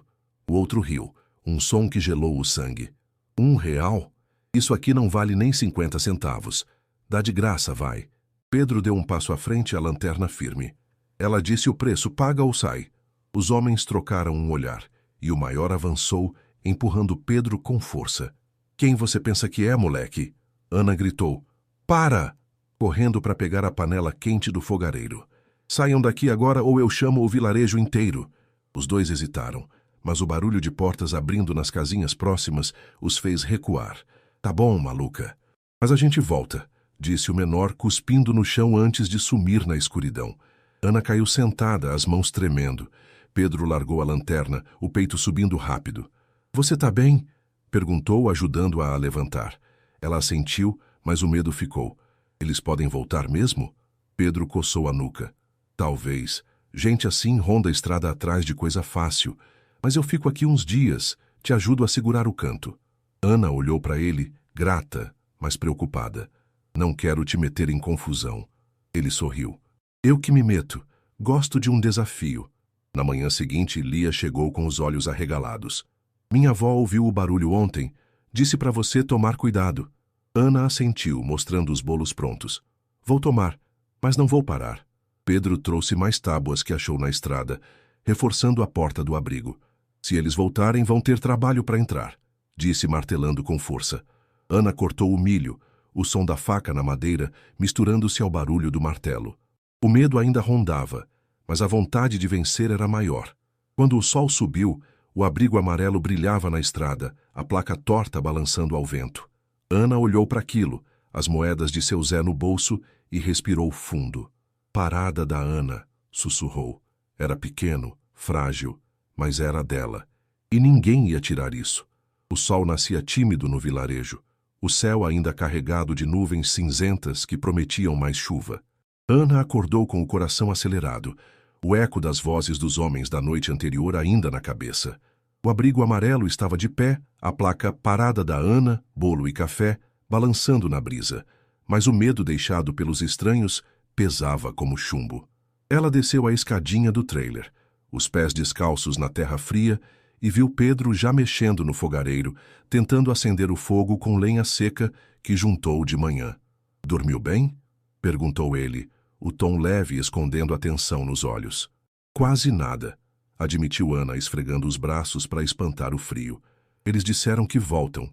O outro riu. Um som que gelou o sangue. R$ 1? Isso aqui não vale nem 50 centavos. Dá de graça, vai. Pedro deu um passo à frente, a lanterna firme. Ela disse o preço, paga ou sai. Os homens trocaram um olhar, e o maior avançou, empurrando Pedro com força. Quem você pensa que é, moleque? Ana gritou. Para! Correndo para pegar a panela quente do fogareiro. Saiam daqui agora ou eu chamo o vilarejo inteiro. Os dois hesitaram, mas o barulho de portas abrindo nas casinhas próximas os fez recuar. Tá bom, maluca. Mas a gente volta, disse o menor, cuspindo no chão antes de sumir na escuridão. Ana caiu sentada, as mãos tremendo. Pedro largou a lanterna, o peito subindo rápido. Você tá bem? Perguntou, ajudando-a a levantar. Ela assentiu, mas o medo ficou. Eles podem voltar mesmo? Pedro coçou a nuca. Talvez. Gente assim ronda a estrada atrás de coisa fácil. Mas eu fico aqui uns dias. Te ajudo a segurar o canto. Ana olhou para ele, grata, mas preocupada. Não quero te meter em confusão. Ele sorriu. Eu que me meto. Gosto de um desafio. Na manhã seguinte, Lia chegou com os olhos arregalados. Minha avó ouviu o barulho ontem. Disse para você tomar cuidado. Ana assentiu, mostrando os bolos prontos. Vou tomar, mas não vou parar. Pedro trouxe mais tábuas que achou na estrada, reforçando a porta do abrigo. Se eles voltarem, vão ter trabalho para entrar, disse martelando com força. Ana cortou o milho, o som da faca na madeira misturando-se ao barulho do martelo. O medo ainda rondava, mas a vontade de vencer era maior. Quando o sol subiu, o abrigo amarelo brilhava na estrada, a placa torta balançando ao vento. Ana olhou para aquilo, as moedas de seu Zé no bolso, e respirou fundo. Parada da Ana, sussurrou. Era pequeno, frágil, mas era dela. E ninguém ia tirar isso. O sol nascia tímido no vilarejo, o céu ainda carregado de nuvens cinzentas que prometiam mais chuva. Ana acordou com o coração acelerado, o eco das vozes dos homens da noite anterior ainda na cabeça. O abrigo amarelo estava de pé, a placa Parada da Ana, bolo e café, balançando na brisa. Mas o medo deixado pelos estranhos pesava como chumbo. Ela desceu a escadinha do trailer, os pés descalços na terra fria, e viu Pedro já mexendo no fogareiro, tentando acender o fogo com lenha seca que juntou de manhã. Dormiu bem? Perguntou ele, o tom leve escondendo a tensão nos olhos. Quase nada, admitiu Ana, esfregando os braços para espantar o frio. Eles disseram que voltam.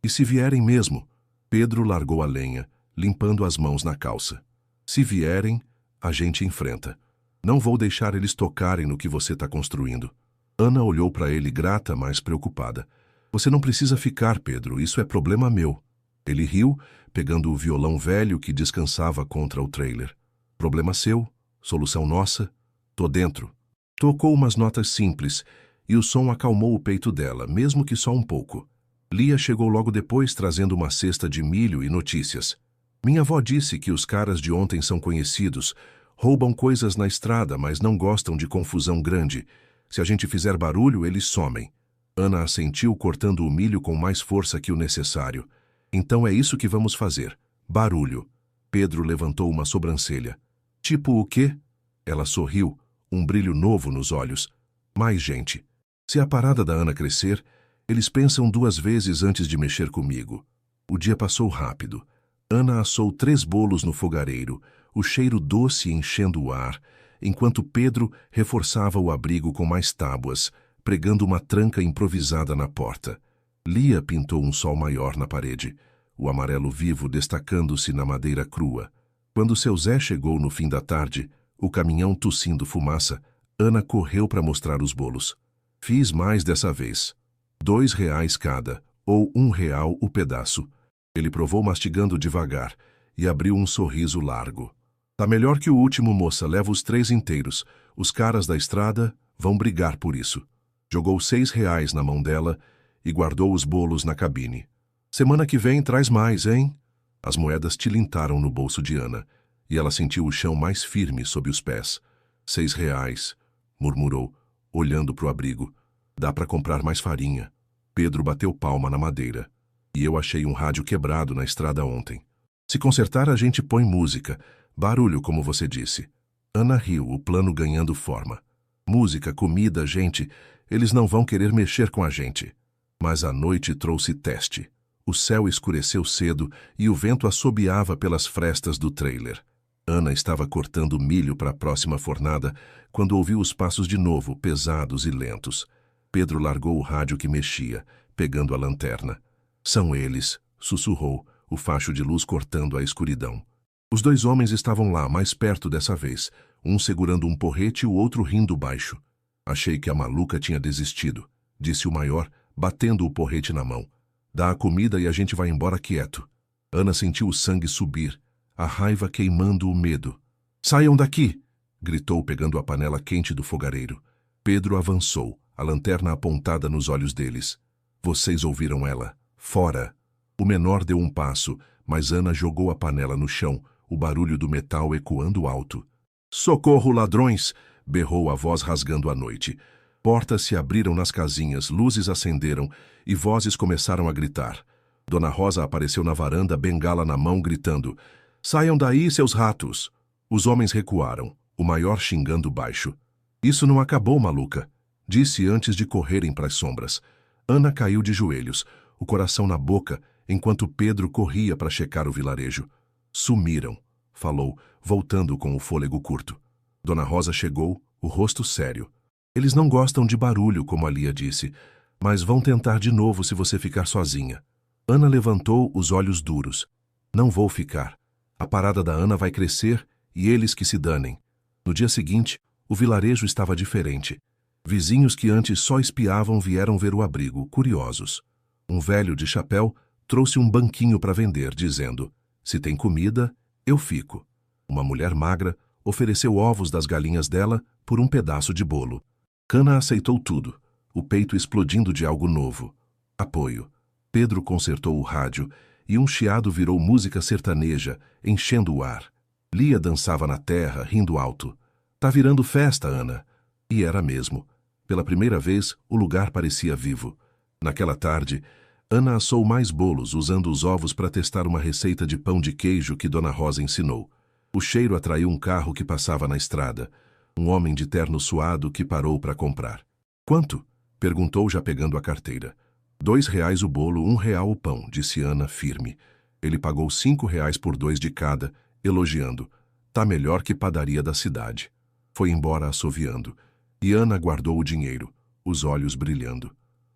E se vierem mesmo? Pedro largou a lenha, limpando as mãos na calça. Se vierem, a gente enfrenta. Não vou deixar eles tocarem no que você está construindo. Ana olhou para ele grata, mas preocupada. Você não precisa ficar, Pedro, isso é problema meu. Ele riu, pegando o violão velho que descansava contra o trailer. Problema seu, solução nossa, tô dentro. Tocou umas notas simples, e o som acalmou o peito dela, mesmo que só um pouco. Lia chegou logo depois trazendo uma cesta de milho e notícias. Minha avó disse que os caras de ontem são conhecidos, roubam coisas na estrada, mas não gostam de confusão grande. Se a gente fizer barulho, eles somem. Ana assentiu, cortando o milho com mais força que o necessário. Então é isso que vamos fazer. Barulho. Pedro levantou uma sobrancelha. Tipo o quê? Ela sorriu, um brilho novo nos olhos. Mais gente. Se a parada da Ana crescer, eles pensam 2 vezes antes de mexer comigo. O dia passou rápido. Ana assou 3 bolos no fogareiro, o cheiro doce enchendo o ar, enquanto Pedro reforçava o abrigo com mais tábuas, pregando uma tranca improvisada na porta. Lia pintou um sol maior na parede, o amarelo vivo destacando-se na madeira crua. Quando seu Zé chegou no fim da tarde, o caminhão tossindo fumaça, Ana correu para mostrar os bolos. Fiz mais dessa vez. R$ 2 cada, ou R$ 1 o pedaço. Ele provou mastigando devagar e abriu um sorriso largo. Tá melhor que o último, moça, leva os 3 inteiros. Os caras da estrada vão brigar por isso. Jogou R$ 6 na mão dela e guardou os bolos na cabine. Semana que vem traz mais, hein? As moedas tilintaram no bolso de Ana, e ela sentiu o chão mais firme sob os pés. R$ 6, murmurou, olhando para o abrigo. Dá para comprar mais farinha. Pedro bateu palma na madeira. E eu achei um rádio quebrado na estrada ontem. Se consertar, a gente põe música. Barulho, como você disse. Ana riu, o plano ganhando forma. Música, comida, gente, eles não vão querer mexer com a gente. Mas a noite trouxe teste. O céu escureceu cedo e o vento assobiava pelas frestas do trailer. Ana estava cortando milho para a próxima fornada quando ouviu os passos de novo, pesados e lentos. Pedro largou o rádio que mexia, pegando a lanterna. São eles, sussurrou, o facho de luz cortando a escuridão. Os dois homens estavam lá, mais perto dessa vez, um segurando um porrete e o outro rindo baixo. Achei que a maluca tinha desistido, disse o maior, batendo o porrete na mão. Dá a comida e a gente vai embora quieto. Ana sentiu o sangue subir, a raiva queimando o medo. Saiam daqui! Gritou pegando a panela quente do fogareiro. Pedro avançou, a lanterna apontada nos olhos deles. Vocês ouviram ela. Fora! O menor deu um passo, mas Ana jogou a panela no chão, o barulho do metal ecoando alto. Socorro, ladrões! Berrou a voz rasgando a noite. Portas se abriram nas casinhas, luzes acenderam e vozes começaram a gritar. Dona Rosa apareceu na varanda, bengala na mão, gritando: Saiam daí, seus ratos! Os homens recuaram, o maior xingando baixo. Isso não acabou, maluca, disse antes de correrem para as sombras. Ana caiu de joelhos, o coração na boca, enquanto Pedro corria para checar o vilarejo. Sumiram, falou, voltando com o fôlego curto. Dona Rosa chegou, o rosto sério. Eles não gostam de barulho, como a Lia disse, mas vão tentar de novo se você ficar sozinha. Ana levantou os olhos duros. Não vou ficar. A parada da Ana vai crescer e eles que se danem. No dia seguinte, o vilarejo estava diferente. Vizinhos que antes só espiavam vieram ver o abrigo, curiosos. Um velho de chapéu trouxe um banquinho para vender, dizendo: Se tem comida, eu fico. Uma mulher magra ofereceu ovos das galinhas dela por um pedaço de bolo. Cana aceitou tudo, o peito explodindo de algo novo. Apoio. Pedro consertou o rádio e um chiado virou música sertaneja, enchendo o ar. Lia dançava na terra, rindo alto. Tá virando festa, Ana. E era mesmo. Pela primeira vez, o lugar parecia vivo. Naquela tarde, Ana assou mais bolos usando os ovos para testar uma receita de pão de queijo que Dona Rosa ensinou. O cheiro atraiu um carro que passava na estrada. Um homem de terno suado que parou para comprar. Quanto? Perguntou já pegando a carteira. R$ 2 o bolo, R$ 1 o pão, disse Ana firme. Ele pagou R$ 5 por 2 de cada, elogiando. Tá melhor que padaria da cidade. Foi embora assoviando. E Ana guardou o dinheiro, os olhos brilhando.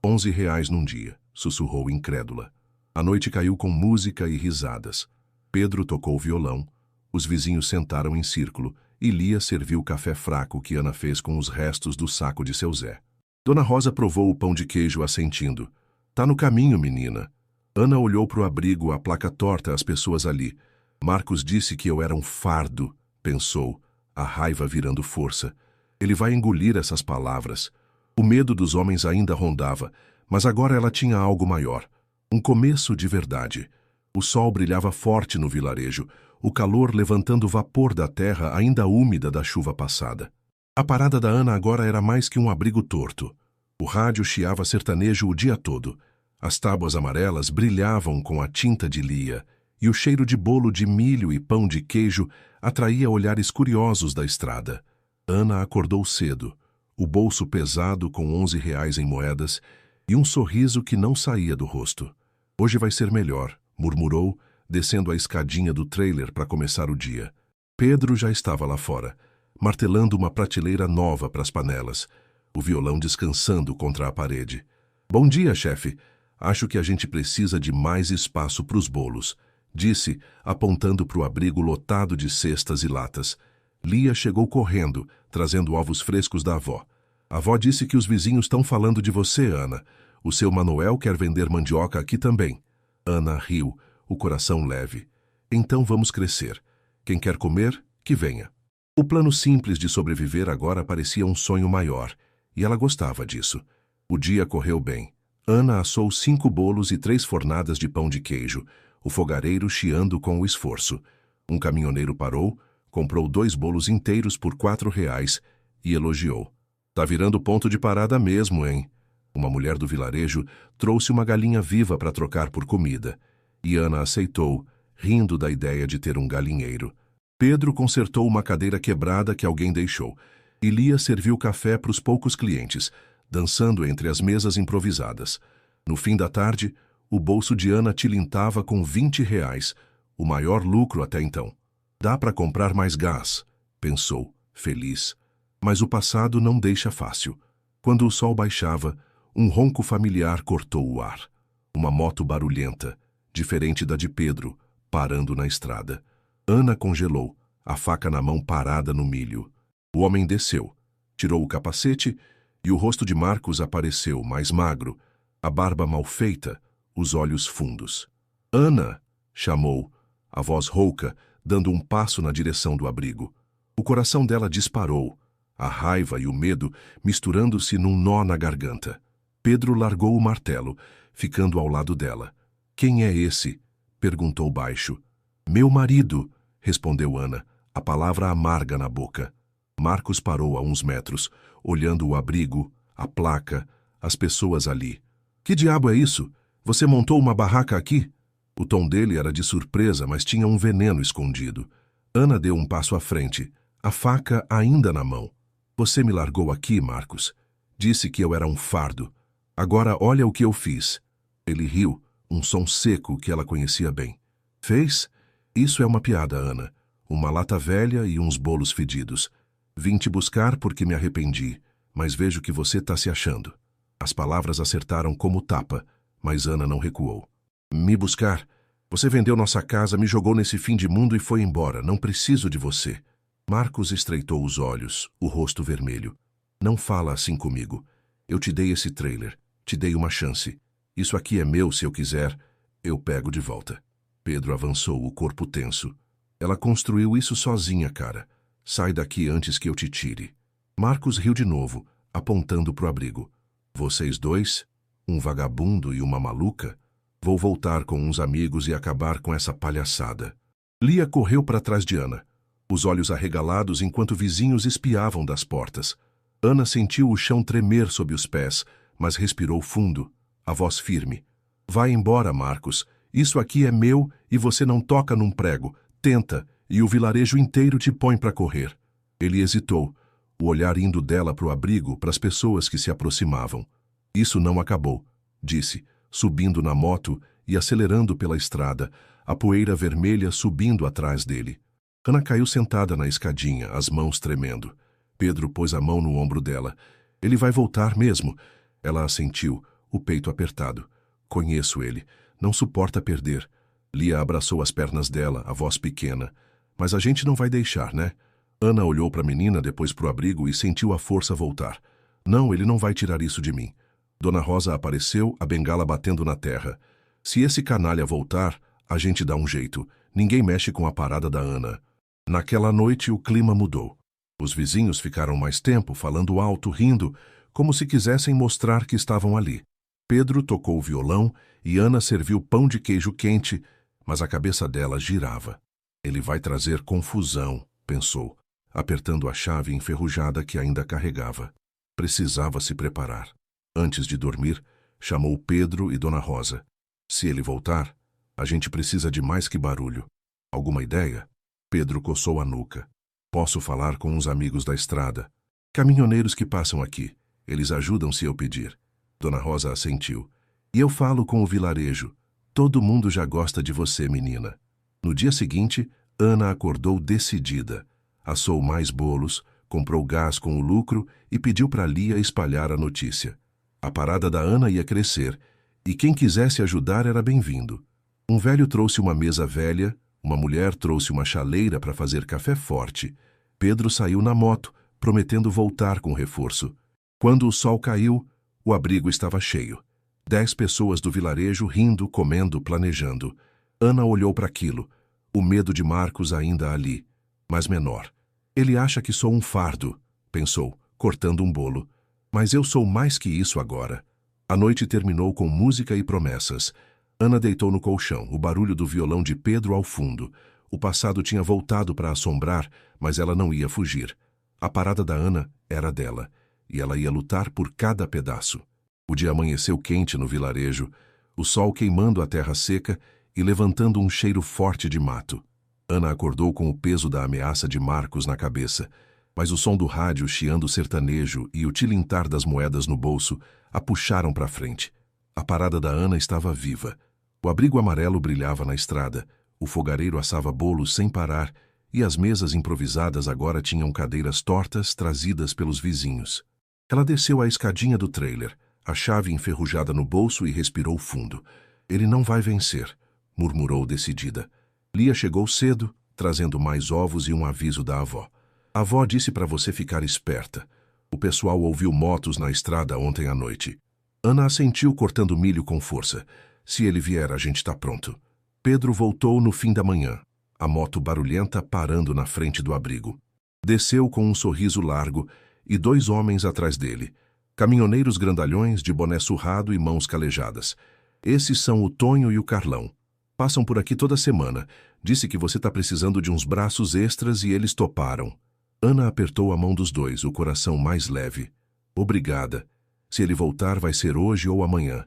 R$ 11 num dia, sussurrou incrédula. A noite caiu com música e risadas. Pedro tocou violão. Os vizinhos sentaram em círculo e Lia serviu o café fraco que Ana fez com os restos do saco de seu Zé. Dona Rosa provou o pão de queijo assentindo. Tá no caminho, menina. Ana olhou para o abrigo, a placa torta, as pessoas ali. Marcos disse que eu era um fardo, pensou, a raiva virando força. Ele vai engolir essas palavras. O medo dos homens ainda rondava, mas agora ela tinha algo maior. Um começo de verdade. O sol brilhava forte no vilarejo, o calor levantando vapor da terra ainda úmida da chuva passada. A parada da Ana agora era mais que um abrigo torto. O rádio chiava sertanejo o dia todo. As tábuas amarelas brilhavam com a tinta de Lia, e o cheiro de bolo de milho e pão de queijo atraía olhares curiosos da estrada. Ana acordou cedo, o bolso pesado com R$ 11 em moedas e um sorriso que não saía do rosto. Hoje vai ser melhor, murmurou, descendo a escadinha do trailer para começar o dia. Pedro já estava lá fora, martelando uma prateleira nova para as panelas, o violão descansando contra a parede. Bom dia, chefe. Acho que a gente precisa de mais espaço para os bolos, disse, apontando para o abrigo lotado de cestas e latas. Lia chegou correndo, trazendo ovos frescos da avó. A avó disse que os vizinhos estão falando de você, Ana. O seu Manuel quer vender mandioca aqui também. Ana riu, o coração leve. Então vamos crescer. Quem quer comer, que venha. O plano simples de sobreviver agora parecia um sonho maior, e ela gostava disso. O dia correu bem. Ana assou 5 bolos e 3 fornadas de pão de queijo, o fogareiro chiando com o esforço. Um caminhoneiro parou, comprou 2 bolos inteiros por R$ 4 e elogiou. Tá virando ponto de parada mesmo, hein? Uma mulher do vilarejo trouxe uma galinha viva para trocar por comida, e Ana aceitou, rindo da ideia de ter um galinheiro. Pedro consertou uma cadeira quebrada que alguém deixou, e Lia serviu café para os poucos clientes, dançando entre as mesas improvisadas. No fim da tarde, o bolso de Ana tilintava com R$ 20, o maior lucro até então. Dá para comprar mais gás, pensou, feliz. Mas o passado não deixa fácil. Quando o sol baixava, um ronco familiar cortou o ar. Uma moto barulhenta, diferente da de Pedro, parando na estrada. Ana congelou, a faca na mão parada no milho. O homem desceu, tirou o capacete e o rosto de Marcos apareceu, mais magro, a barba mal feita, os olhos fundos. Ana! Chamou, a voz rouca, dando um passo na direção do abrigo. O coração dela disparou, a raiva e o medo misturando-se num nó na garganta. Pedro largou o martelo, ficando ao lado dela. Quem é esse? Perguntou baixo. Meu marido, respondeu Ana, a palavra amarga na boca. Marcos parou a uns metros, olhando o abrigo, a placa, as pessoas ali. Que diabo é isso? Você montou uma barraca aqui? O tom dele era de surpresa, mas tinha um veneno escondido. Ana deu um passo à frente, a faca ainda na mão. Você me largou aqui, Marcos. Disse que eu era um fardo. Agora olha o que eu fiz. Ele riu, um som seco que ela conhecia bem. Fez? Isso é uma piada, Ana. Uma lata velha e uns bolos fedidos. Vim te buscar porque me arrependi, mas vejo que você está se achando. As palavras acertaram como tapa, mas Ana não recuou. Me buscar? Você vendeu nossa casa, me jogou nesse fim de mundo e foi embora. Não preciso de você. Marcos estreitou os olhos, o rosto vermelho. Não fala assim comigo. Eu te dei esse trailer. Te dei uma chance. Isso aqui é meu, se eu quiser, eu pego de volta. Pedro avançou, o corpo tenso. Ela construiu isso sozinha, cara. Sai daqui antes que eu te tire. Marcos riu de novo, apontando pro abrigo. Vocês dois? Um vagabundo e uma maluca? Vou voltar com uns amigos e acabar com essa palhaçada. Lia correu para trás de Ana, os olhos arregalados enquanto vizinhos espiavam das portas. Ana sentiu o chão tremer sob os pés, mas respirou fundo, a voz firme. Vai embora, Marcos. Isso aqui é meu e você não toca num prego. Tenta, e o vilarejo inteiro te põe para correr. Ele hesitou, o olhar indo dela para o abrigo, para as pessoas que se aproximavam. Isso não acabou, disse, subindo na moto e acelerando pela estrada, a poeira vermelha subindo atrás dele. Ana caiu sentada na escadinha, as mãos tremendo. Pedro pôs a mão no ombro dela. Ele vai voltar mesmo. Ela assentiu, o peito apertado. Conheço ele. Não suporta perder. Lia abraçou as pernas dela, a voz pequena. Mas a gente não vai deixar, né? Ana olhou para a menina, depois para o abrigo e sentiu a força voltar. Não, ele não vai tirar isso de mim. Dona Rosa apareceu, a bengala batendo na terra. Se esse canalha voltar, a gente dá um jeito. Ninguém mexe com a parada da Ana. Naquela noite o clima mudou. Os vizinhos ficaram mais tempo, falando alto, rindo, como se quisessem mostrar que estavam ali. Pedro tocou o violão e Ana serviu pão de queijo quente, mas a cabeça dela girava. Ele vai trazer confusão, pensou, apertando a chave enferrujada que ainda carregava. Precisava se preparar. Antes de dormir, chamou Pedro e Dona Rosa. Se ele voltar, a gente precisa de mais que barulho. Alguma ideia? Pedro coçou a nuca. Posso falar com uns amigos da estrada. Caminhoneiros que passam aqui. Eles ajudam se eu pedir. Dona Rosa assentiu. E eu falo com o vilarejo. Todo mundo já gosta de você, menina. No dia seguinte, Ana acordou decidida. Assou mais bolos, comprou gás com o lucro e pediu para Lia espalhar a notícia. A parada da Ana ia crescer, e quem quisesse ajudar era bem-vindo. Um velho trouxe uma mesa velha, uma mulher trouxe uma chaleira para fazer café forte. Pedro saiu na moto, prometendo voltar com reforço. Quando o sol caiu, o abrigo estava cheio. 10 pessoas do vilarejo rindo, comendo, planejando. Ana olhou para aquilo, o medo de Marcos ainda ali, mas menor. Ele acha que sou um fardo, pensou, cortando um bolo. Mas eu sou mais que isso agora. A noite terminou com música e promessas. Ana deitou no colchão, o barulho do violão de Pedro ao fundo. O passado tinha voltado para assombrar, mas ela não ia fugir. A parada da Ana era dela, e ela ia lutar por cada pedaço. O dia amanheceu quente no vilarejo, o sol queimando a terra seca e levantando um cheiro forte de mato. Ana acordou com o peso da ameaça de Marcos na cabeça, mas o som do rádio chiando sertanejo e o tilintar das moedas no bolso a puxaram para frente. A parada da Ana estava viva. O abrigo amarelo brilhava na estrada, o fogareiro assava bolos sem parar e as mesas improvisadas agora tinham cadeiras tortas trazidas pelos vizinhos. Ela desceu a escadinha do trailer, a chave enferrujada no bolso e respirou fundo. Ele não vai vencer, murmurou decidida. Lia chegou cedo, trazendo mais ovos e um aviso da avó. A avó disse para você ficar esperta. O pessoal ouviu motos na estrada ontem à noite. Ana assentiu cortando milho com força. Se ele vier, a gente está pronto. Pedro voltou no fim da manhã, a moto barulhenta parando na frente do abrigo. Desceu com um sorriso largo e 2 homens atrás dele. Caminhoneiros grandalhões de boné surrado e mãos calejadas. Esses são o Tonho e o Carlão. Passam por aqui toda semana. Disse que você está precisando de uns braços extras e eles toparam. Ana apertou a mão dos 2, o coração mais leve. Obrigada. Se ele voltar, vai ser hoje ou amanhã.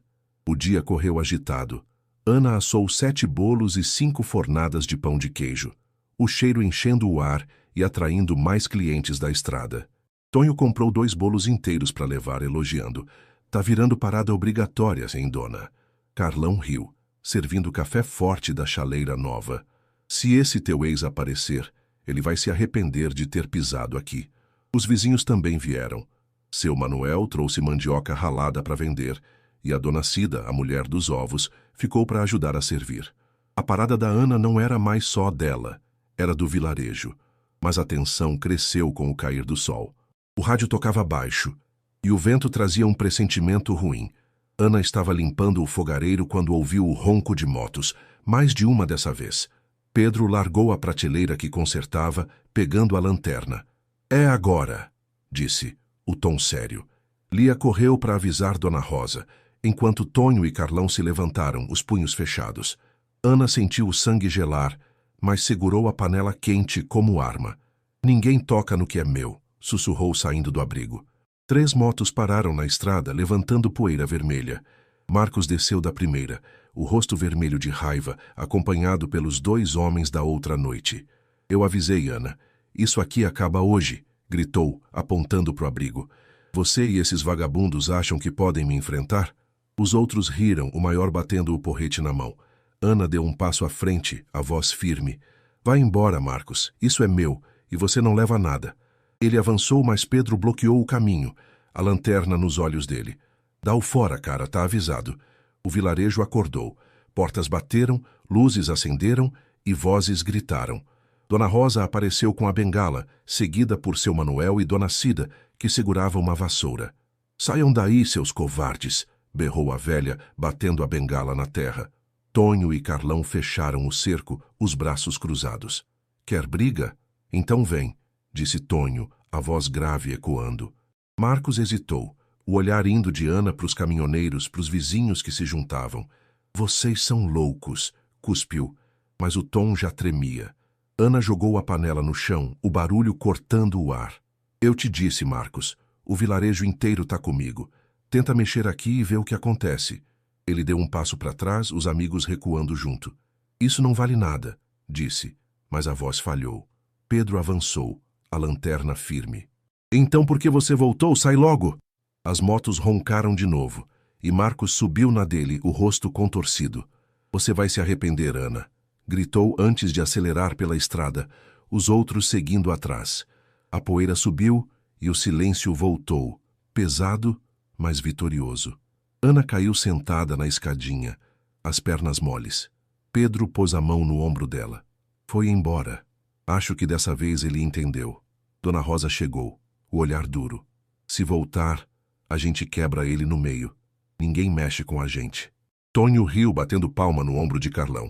O dia correu agitado. Ana assou 7 bolos e 5 fornadas de pão de queijo, o cheiro enchendo o ar e atraindo mais clientes da estrada. Tonho comprou 2 bolos inteiros para levar, elogiando. Tá virando parada obrigatória, hein, dona? Carlão riu, servindo café forte da chaleira nova. Se esse teu ex aparecer, ele vai se arrepender de ter pisado aqui. Os vizinhos também vieram. Seu Manuel trouxe mandioca ralada para vender, e a dona Cida, a mulher dos ovos, ficou para ajudar a servir. A parada da Ana não era mais só dela, era do vilarejo. Mas a tensão cresceu com o cair do sol. O rádio tocava baixo, e o vento trazia um pressentimento ruim. Ana estava limpando o fogareiro quando ouviu o ronco de motos, mais de uma dessa vez. Pedro largou a prateleira que consertava, pegando a lanterna. É agora, disse, o tom sério. Lia correu para avisar Dona Rosa, enquanto Tonho e Carlão se levantaram, os punhos fechados. Ana sentiu o sangue gelar, mas segurou a panela quente como arma. Ninguém toca no que é meu, sussurrou saindo do abrigo. 3 motos pararam na estrada, levantando poeira vermelha. Marcos desceu da primeira, o rosto vermelho de raiva, acompanhado pelos 2 homens da outra noite. Eu avisei Ana. Isso aqui acaba hoje, gritou, apontando para o abrigo. Você e esses vagabundos acham que podem me enfrentar? Os outros riram, o maior batendo o porrete na mão. Ana deu um passo à frente, a voz firme. Vai embora, Marcos, isso é meu, e você não leva nada. Ele avançou, mas Pedro bloqueou o caminho, a lanterna nos olhos dele. Dá-o fora, cara, tá avisado. O vilarejo acordou. Portas bateram, luzes acenderam e vozes gritaram. Dona Rosa apareceu com a bengala, seguida por seu Manuel e Dona Cida, que segurava uma vassoura. Saiam daí, seus covardes, berrou a velha, batendo a bengala na terra. Tonho e Carlão fecharam o cerco, os braços cruzados. Quer briga? Então vem, disse Tonho, a voz grave ecoando. Marcos hesitou, o olhar indo de Ana para os caminhoneiros, para os vizinhos que se juntavam. Vocês são loucos, cuspiu, mas o tom já tremia. Ana jogou a panela no chão, o barulho cortando o ar. Eu te disse, Marcos, o vilarejo inteiro tá comigo. Tenta mexer aqui e ver o que acontece. Ele deu um passo para trás, os amigos recuando junto. Isso não vale nada, disse, mas a voz falhou. Pedro avançou, a lanterna firme. Então por que você voltou? Sai logo! As motos roncaram de novo, e Marcos subiu na dele, o rosto contorcido. Você vai se arrepender, Ana, gritou antes de acelerar pela estrada, os outros seguindo atrás. A poeira subiu e o silêncio voltou, pesado, mas vitorioso. Ana caiu sentada na escadinha, as pernas moles. Pedro pôs a mão no ombro dela. Foi embora. Acho que dessa vez ele entendeu. Dona Rosa chegou, o olhar duro. Se voltar, a gente quebra ele no meio. Ninguém mexe com a gente. Tonho riu, batendo palma no ombro de Carlão.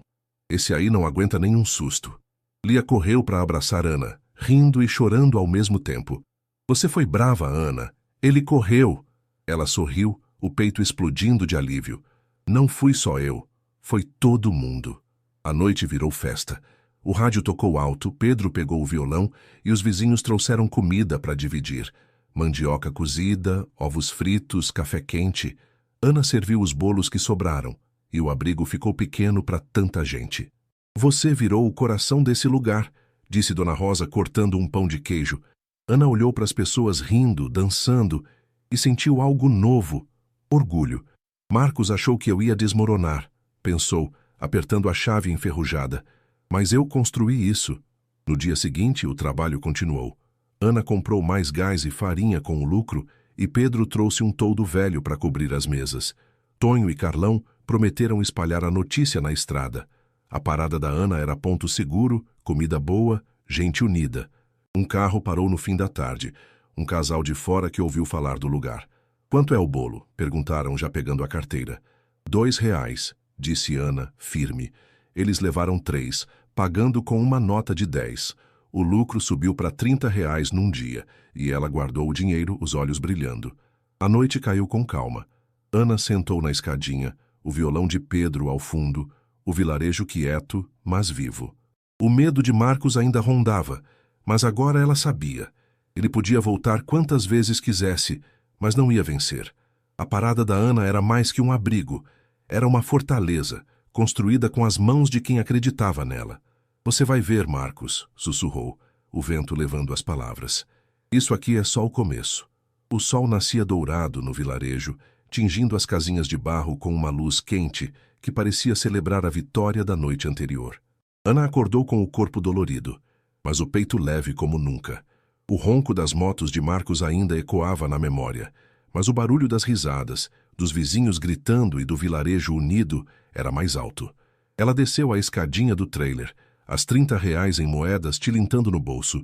Esse aí não aguenta nenhum susto. Lia correu para abraçar Ana, rindo e chorando ao mesmo tempo. Você foi brava, Ana. Ele correu. Ela sorriu, o peito explodindo de alívio. Não fui só eu. Foi todo mundo. A noite virou festa. O rádio tocou alto, Pedro pegou o violão e os vizinhos trouxeram comida para dividir. Mandioca cozida, ovos fritos, café quente. Ana serviu os bolos que sobraram, e o abrigo ficou pequeno para tanta gente. Você virou o coração desse lugar, disse Dona Rosa cortando um pão de queijo. Ana olhou para as pessoas rindo, dançando, e sentiu algo novo, orgulho. Marcos achou que eu ia desmoronar, pensou, apertando a chave enferrujada. Mas eu construí isso. No dia seguinte, o trabalho continuou. Ana comprou mais gás e farinha com o lucro e Pedro trouxe um toldo velho para cobrir as mesas. Tonho e Carlão prometeram espalhar a notícia na estrada. A parada da Ana era ponto seguro, comida boa, gente unida. Um carro parou no fim da tarde. Um casal de fora que ouviu falar do lugar. "Quanto é o bolo?" perguntaram já pegando a carteira. "R$ 2, disse Ana, firme. Eles levaram 3, pagando com uma nota de 10. O lucro subiu para R$ 30 num dia, e ela guardou o dinheiro, os olhos brilhando. A noite caiu com calma. Ana sentou na escadinha, o violão de Pedro ao fundo, o vilarejo quieto, mas vivo. O medo de Marcos ainda rondava, mas agora ela sabia. Ele podia voltar quantas vezes quisesse, mas não ia vencer. A parada da Ana era mais que um abrigo, era uma fortaleza, construída com as mãos de quem acreditava nela. "Você vai ver, Marcos", sussurrou, o vento levando as palavras. "Isso aqui é só o começo." O sol nascia dourado no vilarejo, tingindo as casinhas de barro com uma luz quente que parecia celebrar a vitória da noite anterior. Ana acordou com o corpo dolorido, mas o peito leve como nunca. O ronco das motos de Marcos ainda ecoava na memória, mas o barulho das risadas, dos vizinhos gritando e do vilarejo unido era mais alto. Ela desceu a escadinha do trailer, as R$ 30 em moedas tilintando no bolso,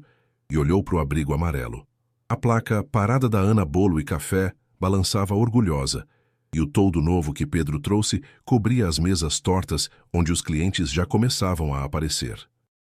e olhou para o abrigo amarelo. A placa "Parada da Ana Bolo e Café" balançava orgulhosa, e o toldo novo que Pedro trouxe cobria as mesas tortas onde os clientes já começavam a aparecer.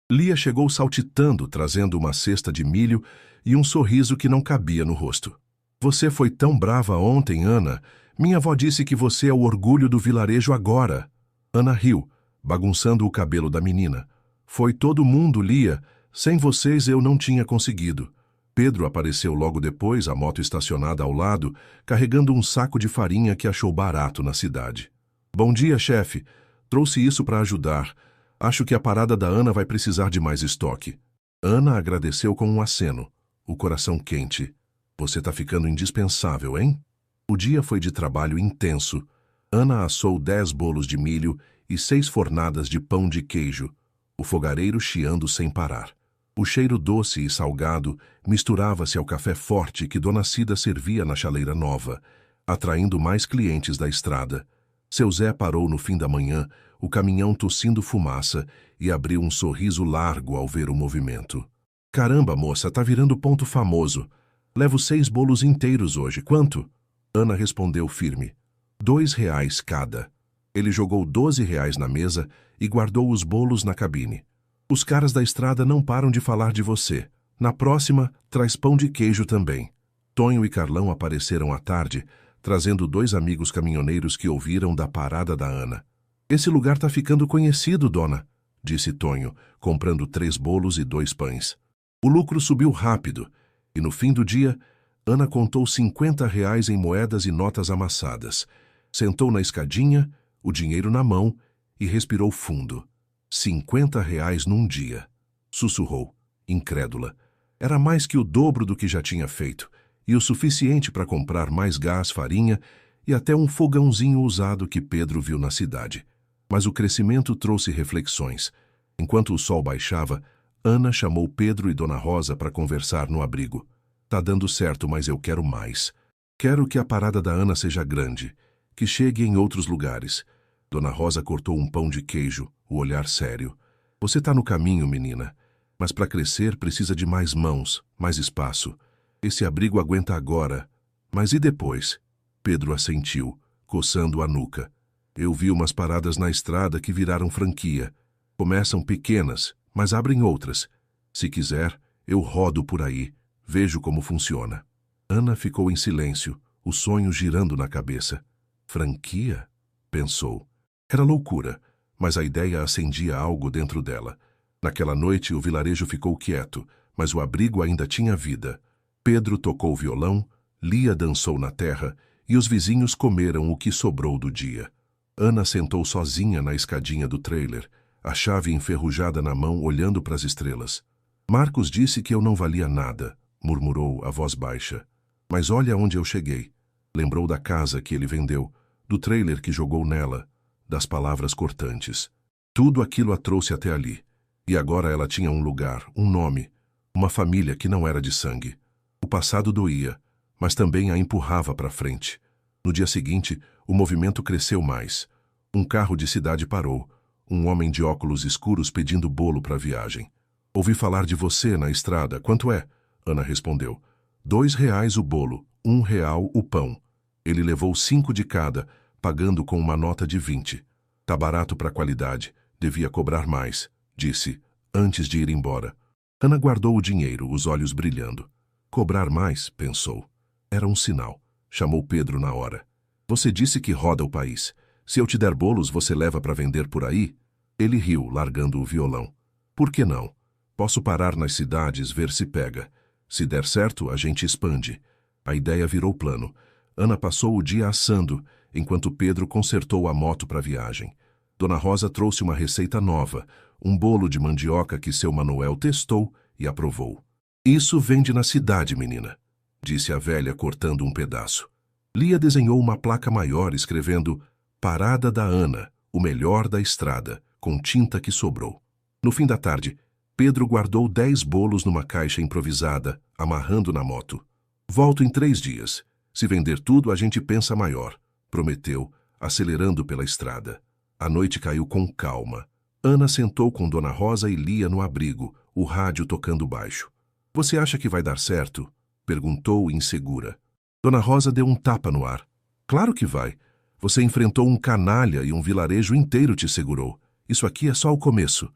Lia chegou saltitando, trazendo uma cesta de milho e um sorriso que não cabia no rosto. "Você foi tão brava ontem, Ana. Minha avó disse que você é o orgulho do vilarejo agora." Ana riu, bagunçando o cabelo da menina. "Foi todo mundo, Lia. Sem vocês eu não tinha conseguido." Pedro apareceu logo depois, a moto estacionada ao lado, carregando um saco de farinha que achou barato na cidade. "Bom dia, chefe. Trouxe isso para ajudar. Acho que a parada da Ana vai precisar de mais estoque." Ana agradeceu com um aceno, o coração quente. "Você tá ficando indispensável, hein?" O dia foi de trabalho intenso. Ana assou 10 bolos de milho e 6 fornadas de pão de queijo, o fogareiro chiando sem parar. O cheiro doce e salgado misturava-se ao café forte que Dona Cida servia na chaleira nova, atraindo mais clientes da estrada. Seu Zé parou no fim da manhã, o caminhão tossindo fumaça, e abriu um sorriso largo ao ver o movimento. "Caramba, moça, tá virando ponto famoso. Levo 6 bolos inteiros hoje. Quanto?" Ana respondeu firme. R$ 2 cada. Ele jogou R$ 12 na mesa e guardou os bolos na cabine. "Os caras da estrada não param de falar de você. Na próxima, traz pão de queijo também." Tonho e Carlão apareceram à tarde, trazendo 2 amigos caminhoneiros que ouviram da parada da Ana. "Esse lugar tá ficando conhecido, dona", disse Tonho, comprando 3 bolos e 2 pães. O lucro subiu rápido, e no fim do dia, Ana contou R$ 50 em moedas e notas amassadas. Sentou na escadinha, o dinheiro na mão, e respirou fundo. R$ 50 num dia. Sussurrou, incrédula. Era mais que o dobro do que já tinha feito, e o suficiente para comprar mais gás, farinha e até um fogãozinho usado que Pedro viu na cidade. Mas o crescimento trouxe reflexões. Enquanto o sol baixava, Ana chamou Pedro e Dona Rosa para conversar no abrigo. "Tá dando certo, mas eu quero mais. Quero que a parada da Ana seja grande, que chegue em outros lugares." Dona Rosa cortou um pão de queijo, o olhar sério. "Você tá no caminho, menina. Mas para crescer precisa de mais mãos, mais espaço. Esse abrigo aguenta agora. Mas e depois?" Pedro assentiu, coçando a nuca. "Eu vi umas paradas na estrada que viraram franquia. Começam pequenas, mas abrem outras. Se quiser, eu rodo por aí. Vejo como funciona." Ana ficou em silêncio, o sonho girando na cabeça. Franquia? Pensou. Era loucura, mas a ideia acendia algo dentro dela. Naquela noite o vilarejo ficou quieto, mas o abrigo ainda tinha vida. Pedro tocou violão, Lia dançou na terra e os vizinhos comeram o que sobrou do dia. Ana sentou sozinha na escadinha do trailer, a chave enferrujada na mão, olhando para as estrelas. "Marcos disse que eu não valia nada", murmurou a voz baixa. "Mas olha onde eu cheguei." Lembrou da casa que ele vendeu, do trailer que jogou nela, das palavras cortantes. Tudo aquilo a trouxe até ali. E agora ela tinha um lugar, um nome, uma família que não era de sangue. O passado doía, mas também a empurrava para frente. No dia seguinte, o movimento cresceu mais. Um carro de cidade parou. Um homem de óculos escuros pedindo bolo para a viagem. Ouvi falar de você na estrada. Quanto é? Ana respondeu. R$ 2 o bolo, R$ 1 o pão. Ele levou 5 de cada, pagando com uma nota de 20. Tá barato para qualidade. Devia cobrar mais, disse, antes de ir embora. Ana guardou o dinheiro, os olhos brilhando. Cobrar mais, pensou. Era um sinal. Chamou Pedro na hora. Você disse que roda o país. Se eu te der bolos, você leva para vender por aí? Ele riu, largando o violão. Por que não? Posso parar nas cidades, ver se pega. Se der certo, a gente expande. A ideia virou plano. Ana passou o dia assando, enquanto Pedro consertou a moto para a viagem. Dona Rosa trouxe uma receita nova, um bolo de mandioca que seu Manuel testou e aprovou. Isso vende na cidade, menina, disse a velha cortando um pedaço. Lia desenhou uma placa maior escrevendo Parada da Ana, o melhor da estrada, com tinta que sobrou. No fim da tarde, Pedro guardou 10 bolos numa caixa improvisada, amarrando na moto. Volto em 3 dias. Se vender tudo, a gente pensa maior, prometeu, acelerando pela estrada. A noite caiu com calma. Ana sentou com Dona Rosa e Lia no abrigo, o rádio tocando baixo. Você acha que vai dar certo? Perguntou insegura. Dona Rosa deu um tapa no ar. Claro que vai. Você enfrentou um canalha e um vilarejo inteiro te segurou. Isso aqui é só o começo.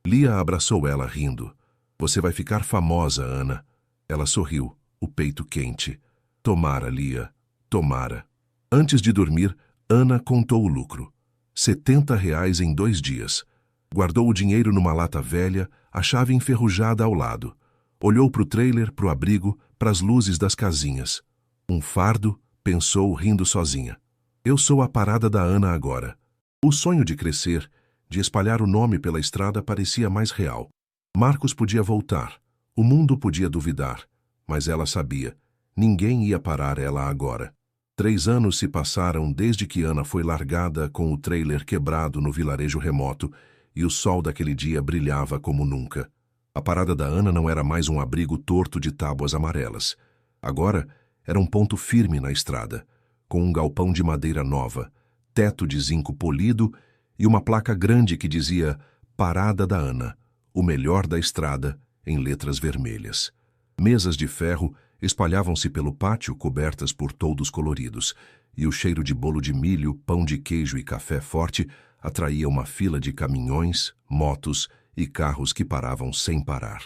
Lia abraçou ela rindo. Você vai ficar famosa, Ana. Ela sorriu, o peito quente. Tomara, Lia, tomara. Antes de dormir, Ana contou o lucro. R$ 70 em 2 dias. Guardou o dinheiro numa lata velha, a chave enferrujada ao lado. Olhou para o trailer, para o abrigo, para as luzes das casinhas. Um fardo, pensou rindo sozinha. Eu sou a parada da Ana agora. O sonho de crescer, de espalhar o nome pela estrada parecia mais real. Marcos podia voltar. O mundo podia duvidar. Mas ela sabia. Ninguém ia parar ela agora. 3 anos se passaram desde que Ana foi largada com o trailer quebrado no vilarejo remoto e o sol daquele dia brilhava como nunca. A parada da Ana não era mais um abrigo torto de tábuas amarelas. Agora era um ponto firme na estrada, com um galpão de madeira nova, teto de zinco polido e uma placa grande que dizia Parada da Ana, o melhor da estrada, em letras vermelhas. Mesas de ferro espalhavam-se pelo pátio cobertas por toldos coloridos, e o cheiro de bolo de milho, pão de queijo e café forte atraía uma fila de caminhões, motos e carros que paravam sem parar.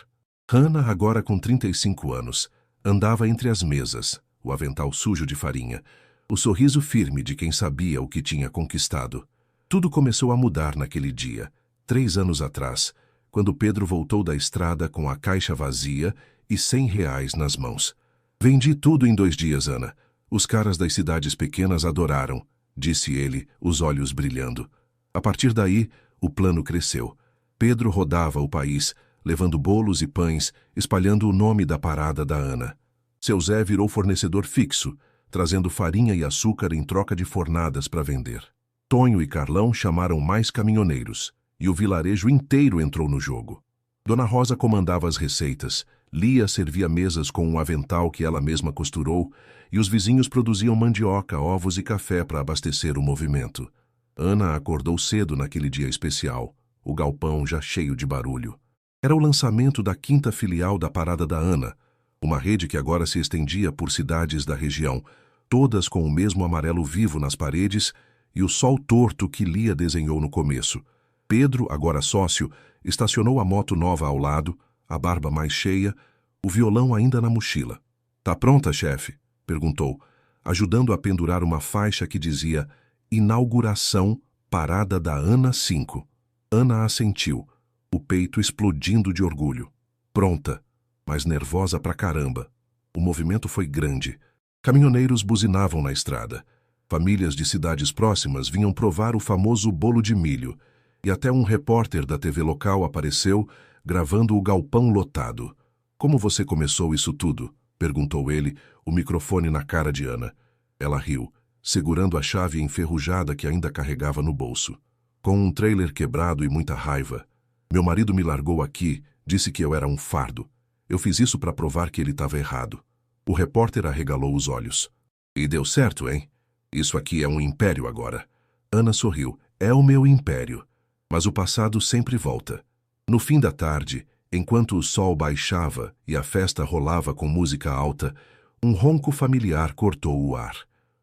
Hannah, agora com 35 anos, andava entre as mesas, o avental sujo de farinha, o sorriso firme de quem sabia o que tinha conquistado. Tudo começou a mudar naquele dia, 3 anos atrás, quando Pedro voltou da estrada com a caixa vazia e R$ 100 nas mãos. Vendi tudo em 2 dias, Ana. Os caras das cidades pequenas adoraram, disse ele, os olhos brilhando. A partir daí, o plano cresceu. Pedro rodava o país, levando bolos e pães, espalhando o nome da parada da Ana. Seu Zé virou fornecedor fixo, trazendo farinha e açúcar em troca de fornadas para vender. Tonho e Carlão chamaram mais caminhoneiros, e o vilarejo inteiro entrou no jogo. Dona Rosa comandava as receitas, Lia servia mesas com um avental que ela mesma costurou, e os vizinhos produziam mandioca, ovos e café para abastecer o movimento. Ana acordou cedo naquele dia especial, o galpão já cheio de barulho. Era o lançamento da 5ª filial da Parada da Ana, uma rede que agora se estendia por cidades da região, todas com o mesmo amarelo vivo nas paredes e o sol torto que Lia desenhou no começo. Pedro, agora sócio, estacionou a moto nova ao lado, a barba mais cheia, o violão ainda na mochila. Tá pronta, chefe? Perguntou, ajudando a pendurar uma faixa que dizia Inauguração Parada da Ana 5. Ana assentiu, o peito explodindo de orgulho. Pronta, mas nervosa pra caramba. O movimento foi grande. Caminhoneiros buzinavam na estrada. Famílias de cidades próximas vinham provar o famoso bolo de milho, e até um repórter da TV local apareceu, gravando o galpão lotado. Como você começou isso tudo? Perguntou ele, o microfone na cara de Ana. Ela riu. segurando a chave enferrujada que ainda carregava no bolso. Com um trailer quebrado e muita raiva, meu marido me largou aqui, disse que eu era um fardo. Eu fiz isso para provar que ele estava errado. O repórter arregalou os olhos. E deu certo, hein? Isso aqui é um império agora. Ana sorriu. É o meu império. Mas o passado sempre volta. No fim da tarde, enquanto o sol baixava e a festa rolava com música alta, um ronco familiar cortou o ar.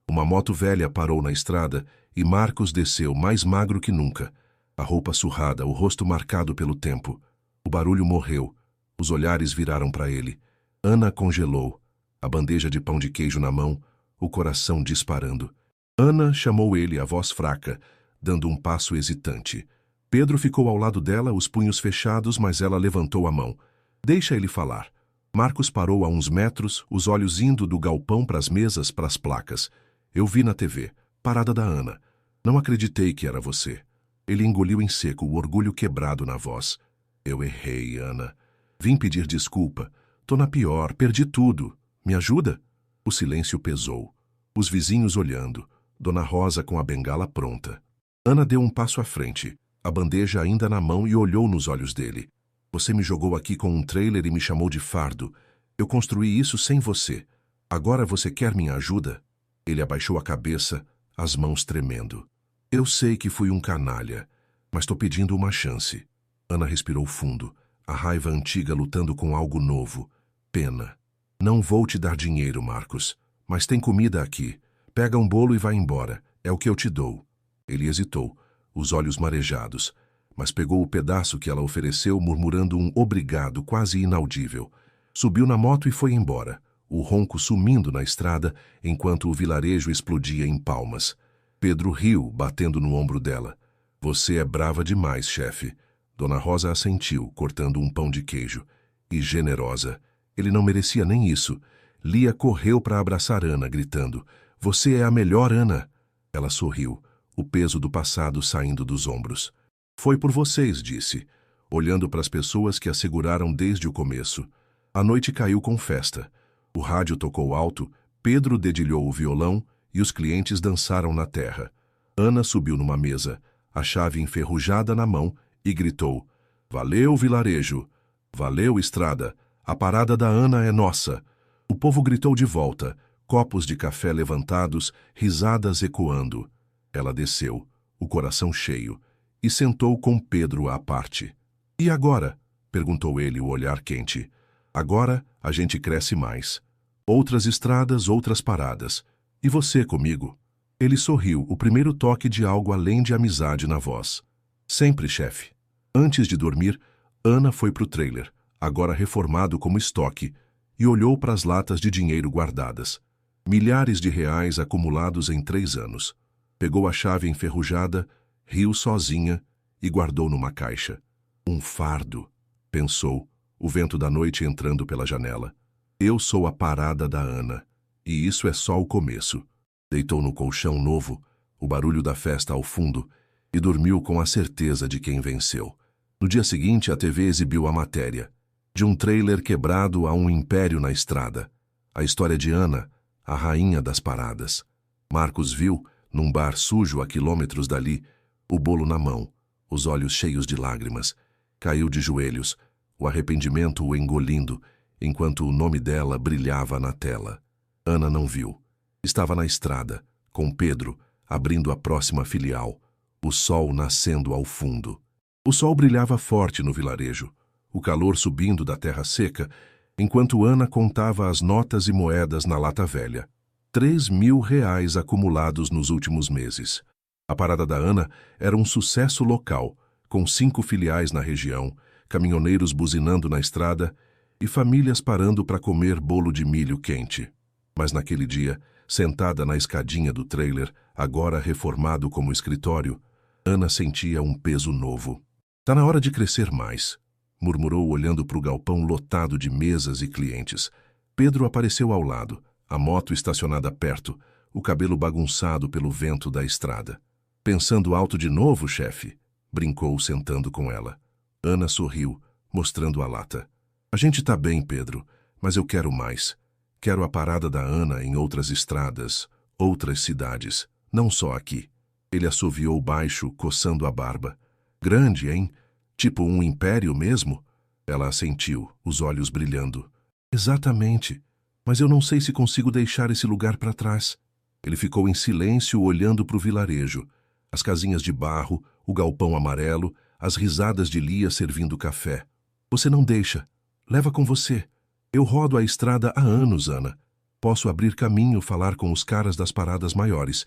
Uma moto velha parou na estrada e Marcos desceu mais magro que nunca. A roupa surrada, o rosto marcado pelo tempo. O barulho morreu. Os olhares viraram para ele. Ana congelou, a bandeja de pão de queijo na mão, o coração disparando. Ana chamou ele, a voz fraca, dando um passo hesitante. Pedro ficou ao lado dela, os punhos fechados, mas ela levantou a mão. Deixa ele falar. Marcos parou a uns metros, os olhos indo do galpão para as mesas, para as placas. Eu vi na TV. Parada da Ana. Não acreditei que era você. Ele engoliu em seco, o orgulho quebrado na voz. Eu errei, Ana. Vim pedir desculpa. Tô na pior, perdi tudo. Me ajuda? O silêncio pesou. Os vizinhos olhando. Dona Rosa com a bengala pronta. Ana deu um passo à frente, a bandeja ainda na mão, e olhou nos olhos dele. Você me jogou aqui com um trailer e me chamou de fardo. Eu construí isso sem você. Agora você quer minha ajuda? Ele abaixou a cabeça, as mãos tremendo. Eu sei que fui um canalha, mas tô pedindo uma chance. Ana respirou fundo, a raiva antiga lutando com algo novo. Pena. Não vou te dar dinheiro, Marcos, mas tem comida aqui. Pega um bolo e vai embora. É o que eu te dou. Ele hesitou, os olhos marejados, mas pegou o pedaço que ela ofereceu, murmurando um obrigado quase inaudível. Subiu na moto e foi embora, o ronco sumindo na estrada enquanto o vilarejo explodia em palmas. Pedro riu, batendo no ombro dela. Você é brava demais, chefe. Dona Rosa assentiu, cortando um pão de queijo. E generosa. Ele não merecia nem isso. Lia correu para abraçar Ana, gritando. Você é a melhor, Ana. Ela sorriu, o peso do passado saindo dos ombros. Foi por vocês, disse, olhando para as pessoas que a seguraram desde o começo. A noite caiu com festa. O rádio tocou alto, Pedro dedilhou o violão e os clientes dançaram na terra. Ana subiu numa mesa, a chave enferrujada na mão, e gritou. Valeu, vilarejo. Valeu, estrada. A parada da Ana é nossa. O povo gritou de volta, copos de café levantados, risadas ecoando. Ela desceu, o coração cheio, e sentou com Pedro à parte. E agora? Perguntou ele, o olhar quente. Agora a gente cresce mais. Outras estradas, outras paradas. E você comigo? Ele sorriu, o primeiro toque de algo além de amizade na voz. Sempre, chefe. Antes de dormir, Ana foi pro trailer, agora reformado como estoque, e olhou para as latas de dinheiro guardadas. Milhares de reais acumulados em 3 anos. Pegou a chave enferrujada, riu sozinha e guardou numa caixa. Um fardo, pensou, o vento da noite entrando pela janela. Eu sou a parada da Ana, e isso é só o começo. Deitou no colchão novo, o barulho da festa ao fundo, e dormiu com a certeza de quem venceu. No dia seguinte, a TV exibiu a matéria. De um trailer quebrado a um império na estrada. A história de Ana, a rainha das paradas. Marcos viu, num bar sujo a quilômetros dali, o bolo na mão, os olhos cheios de lágrimas. Caiu de joelhos, o arrependimento o engolindo, enquanto o nome dela brilhava na tela. Ana não viu. Estava na estrada, com Pedro, abrindo a próxima filial, o sol nascendo ao fundo. O sol brilhava forte no vilarejo, o calor subindo da terra seca, enquanto Ana contava as notas e moedas na lata velha. 3.000 reais acumulados nos últimos meses. A parada da Ana era um sucesso local, com 5 filiais na região, caminhoneiros buzinando na estrada e famílias parando para comer bolo de milho quente. Mas naquele dia, sentada na escadinha do trailer, agora reformado como escritório, Ana sentia um peso novo. Tá na hora de crescer mais, murmurou olhando para o galpão lotado de mesas e clientes. Pedro apareceu ao lado, a moto estacionada perto, o cabelo bagunçado pelo vento da estrada. Pensando alto de novo, chefe? Brincou, sentando com ela. Ana sorriu, mostrando a lata. A gente tá bem, Pedro, mas eu quero mais. Quero a parada da Ana em outras estradas, Outras cidades, não só aqui. Ele assoviou baixo, coçando a barba. Grande, hein? Tipo um império mesmo? Ela assentiu, os olhos brilhando. Exatamente. Mas eu não sei se consigo deixar esse lugar para trás. Ele ficou em silêncio, olhando para o vilarejo. As casinhas de barro, o galpão amarelo, as risadas de Lia servindo café. Você não deixa. Leva com você. Eu rodo a estrada há anos, Ana. Posso abrir caminho, falar com os caras das paradas maiores.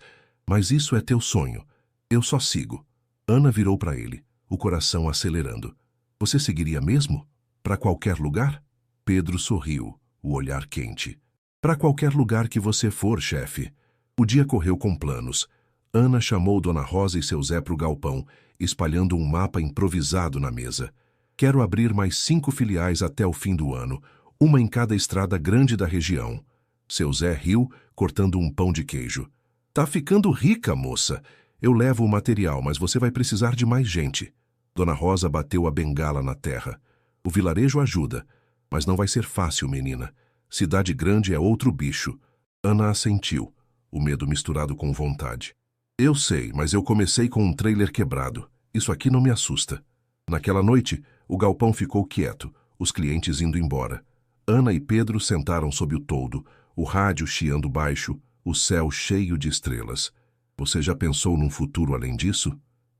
Mas isso é teu sonho. Eu só sigo. Ana virou para ele, o coração acelerando. Você seguiria mesmo? Para qualquer lugar? Pedro sorriu, o olhar quente. Para qualquer lugar que você for, chefe. O dia correu com planos. Ana chamou Dona Rosa e seu Zé para o galpão, espalhando um mapa improvisado na mesa. Quero abrir mais 5 filiais até o fim do ano, uma em cada estrada grande da região. Seu Zé riu, cortando um pão de queijo. Tá ficando rica, moça. Eu levo o material, mas você vai precisar de mais gente. Dona Rosa bateu a bengala na terra. O vilarejo ajuda, mas não vai ser fácil, menina. Cidade grande é outro bicho. Ana assentiu, o medo misturado com vontade. Eu sei, mas eu comecei com um trailer quebrado. Isso aqui não me assusta. Naquela noite, o galpão ficou quieto, os clientes indo embora. Ana e Pedro sentaram sob o toldo, o rádio chiando baixo, o céu cheio de estrelas. Você já pensou num futuro além disso?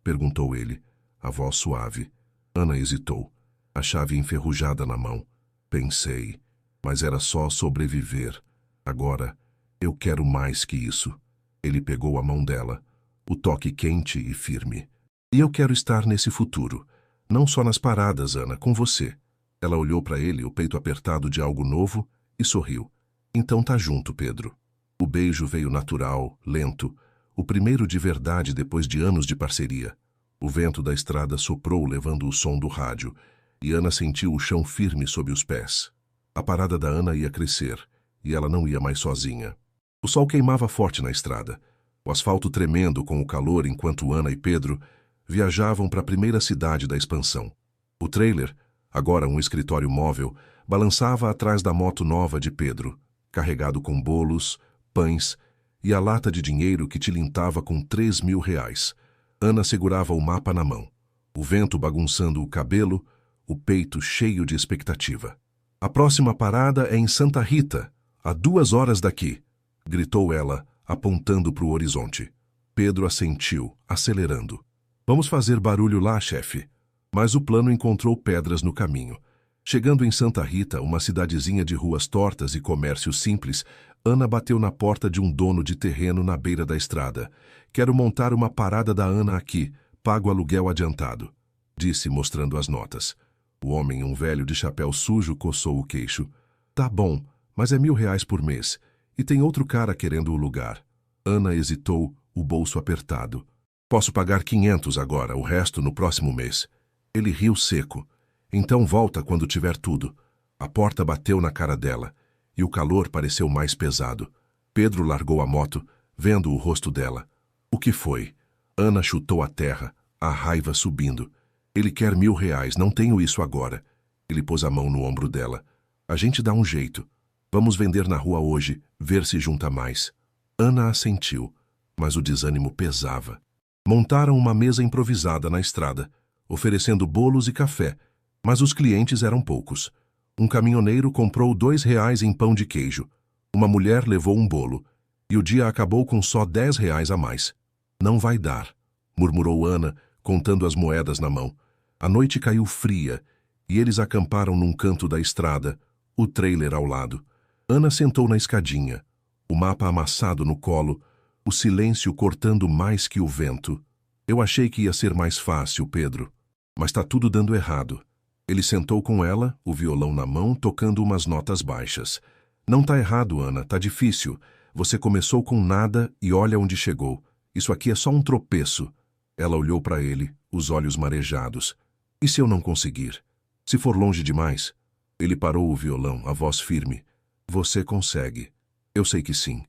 Perguntou ele, a voz suave. Ana hesitou, a chave enferrujada na mão. Pensei, mas era só sobreviver. Agora, eu quero mais que isso. Ele pegou a mão dela, o toque quente e firme. E eu quero estar nesse futuro. Não só nas paradas, Ana, com você. Ela olhou para ele, o peito apertado de algo novo, e sorriu. Então tá junto, Pedro. O beijo veio natural, lento, o primeiro de verdade depois de anos de parceria. O vento da estrada soprou, levando o som do rádio, e Ana sentiu o chão firme sob os pés. A parada da Ana ia crescer, e ela não ia mais sozinha. O sol queimava forte na estrada, o asfalto tremendo com o calor enquanto Ana e Pedro viajavam para a primeira cidade da expansão. O trailer, agora um escritório móvel, balançava atrás da moto nova de Pedro, carregado com bolos, pães e a lata de dinheiro que tilintava com 3.000 reais. Ana segurava o mapa na mão, o vento bagunçando o cabelo, o peito cheio de expectativa. A próxima parada é em Santa Rita, a 2 horas daqui, gritou ela, apontando para o horizonte. Pedro assentiu, acelerando. Vamos fazer barulho lá, chefe. Mas o plano encontrou pedras no caminho. Chegando em Santa Rita, uma cidadezinha de ruas tortas e comércio simples, Ana bateu na porta de um dono de terreno na beira da estrada. Quero montar uma parada da Ana aqui, pago aluguel adiantado, disse, mostrando as notas. O homem, um velho de chapéu sujo, coçou o queixo. Tá bom, mas é 1.000 reais por mês. E tem outro cara querendo o lugar. Ana hesitou, o bolso apertado. Posso pagar 500 agora, o resto no próximo mês. Ele riu seco. Então volta quando tiver tudo. A porta bateu na cara dela, e o calor pareceu mais pesado. Pedro largou a moto, vendo o rosto dela. O que foi? Ana chutou a terra, a raiva subindo. Ele quer 1.000 reais, não tenho isso agora. Ele pôs a mão no ombro dela. A gente dá um jeito. Vamos vender na rua hoje, ver se junta mais. Ana assentiu, mas o desânimo pesava. Montaram uma mesa improvisada na estrada, oferecendo bolos e café, mas os clientes eram poucos. Um caminhoneiro comprou 2 reais em pão de queijo. Uma mulher levou um bolo, e o dia acabou com só 10 reais a mais. Não vai dar, murmurou Ana, contando as moedas na mão. A noite caiu fria, e eles acamparam num canto da estrada, o trailer ao lado. Ana sentou na escadinha, o mapa amassado no colo, o silêncio cortando mais que o vento. Eu achei que ia ser mais fácil, Pedro, mas tá tudo dando errado. Ele sentou com ela, o violão na mão, tocando umas notas baixas. Não tá errado, Ana, tá difícil. Você começou com nada e olha onde chegou. Isso aqui é só um tropeço. Ela olhou para ele, os olhos marejados. E se eu não conseguir? Se for longe demais? Ele parou o violão, a voz firme. Você consegue. Eu sei que sim.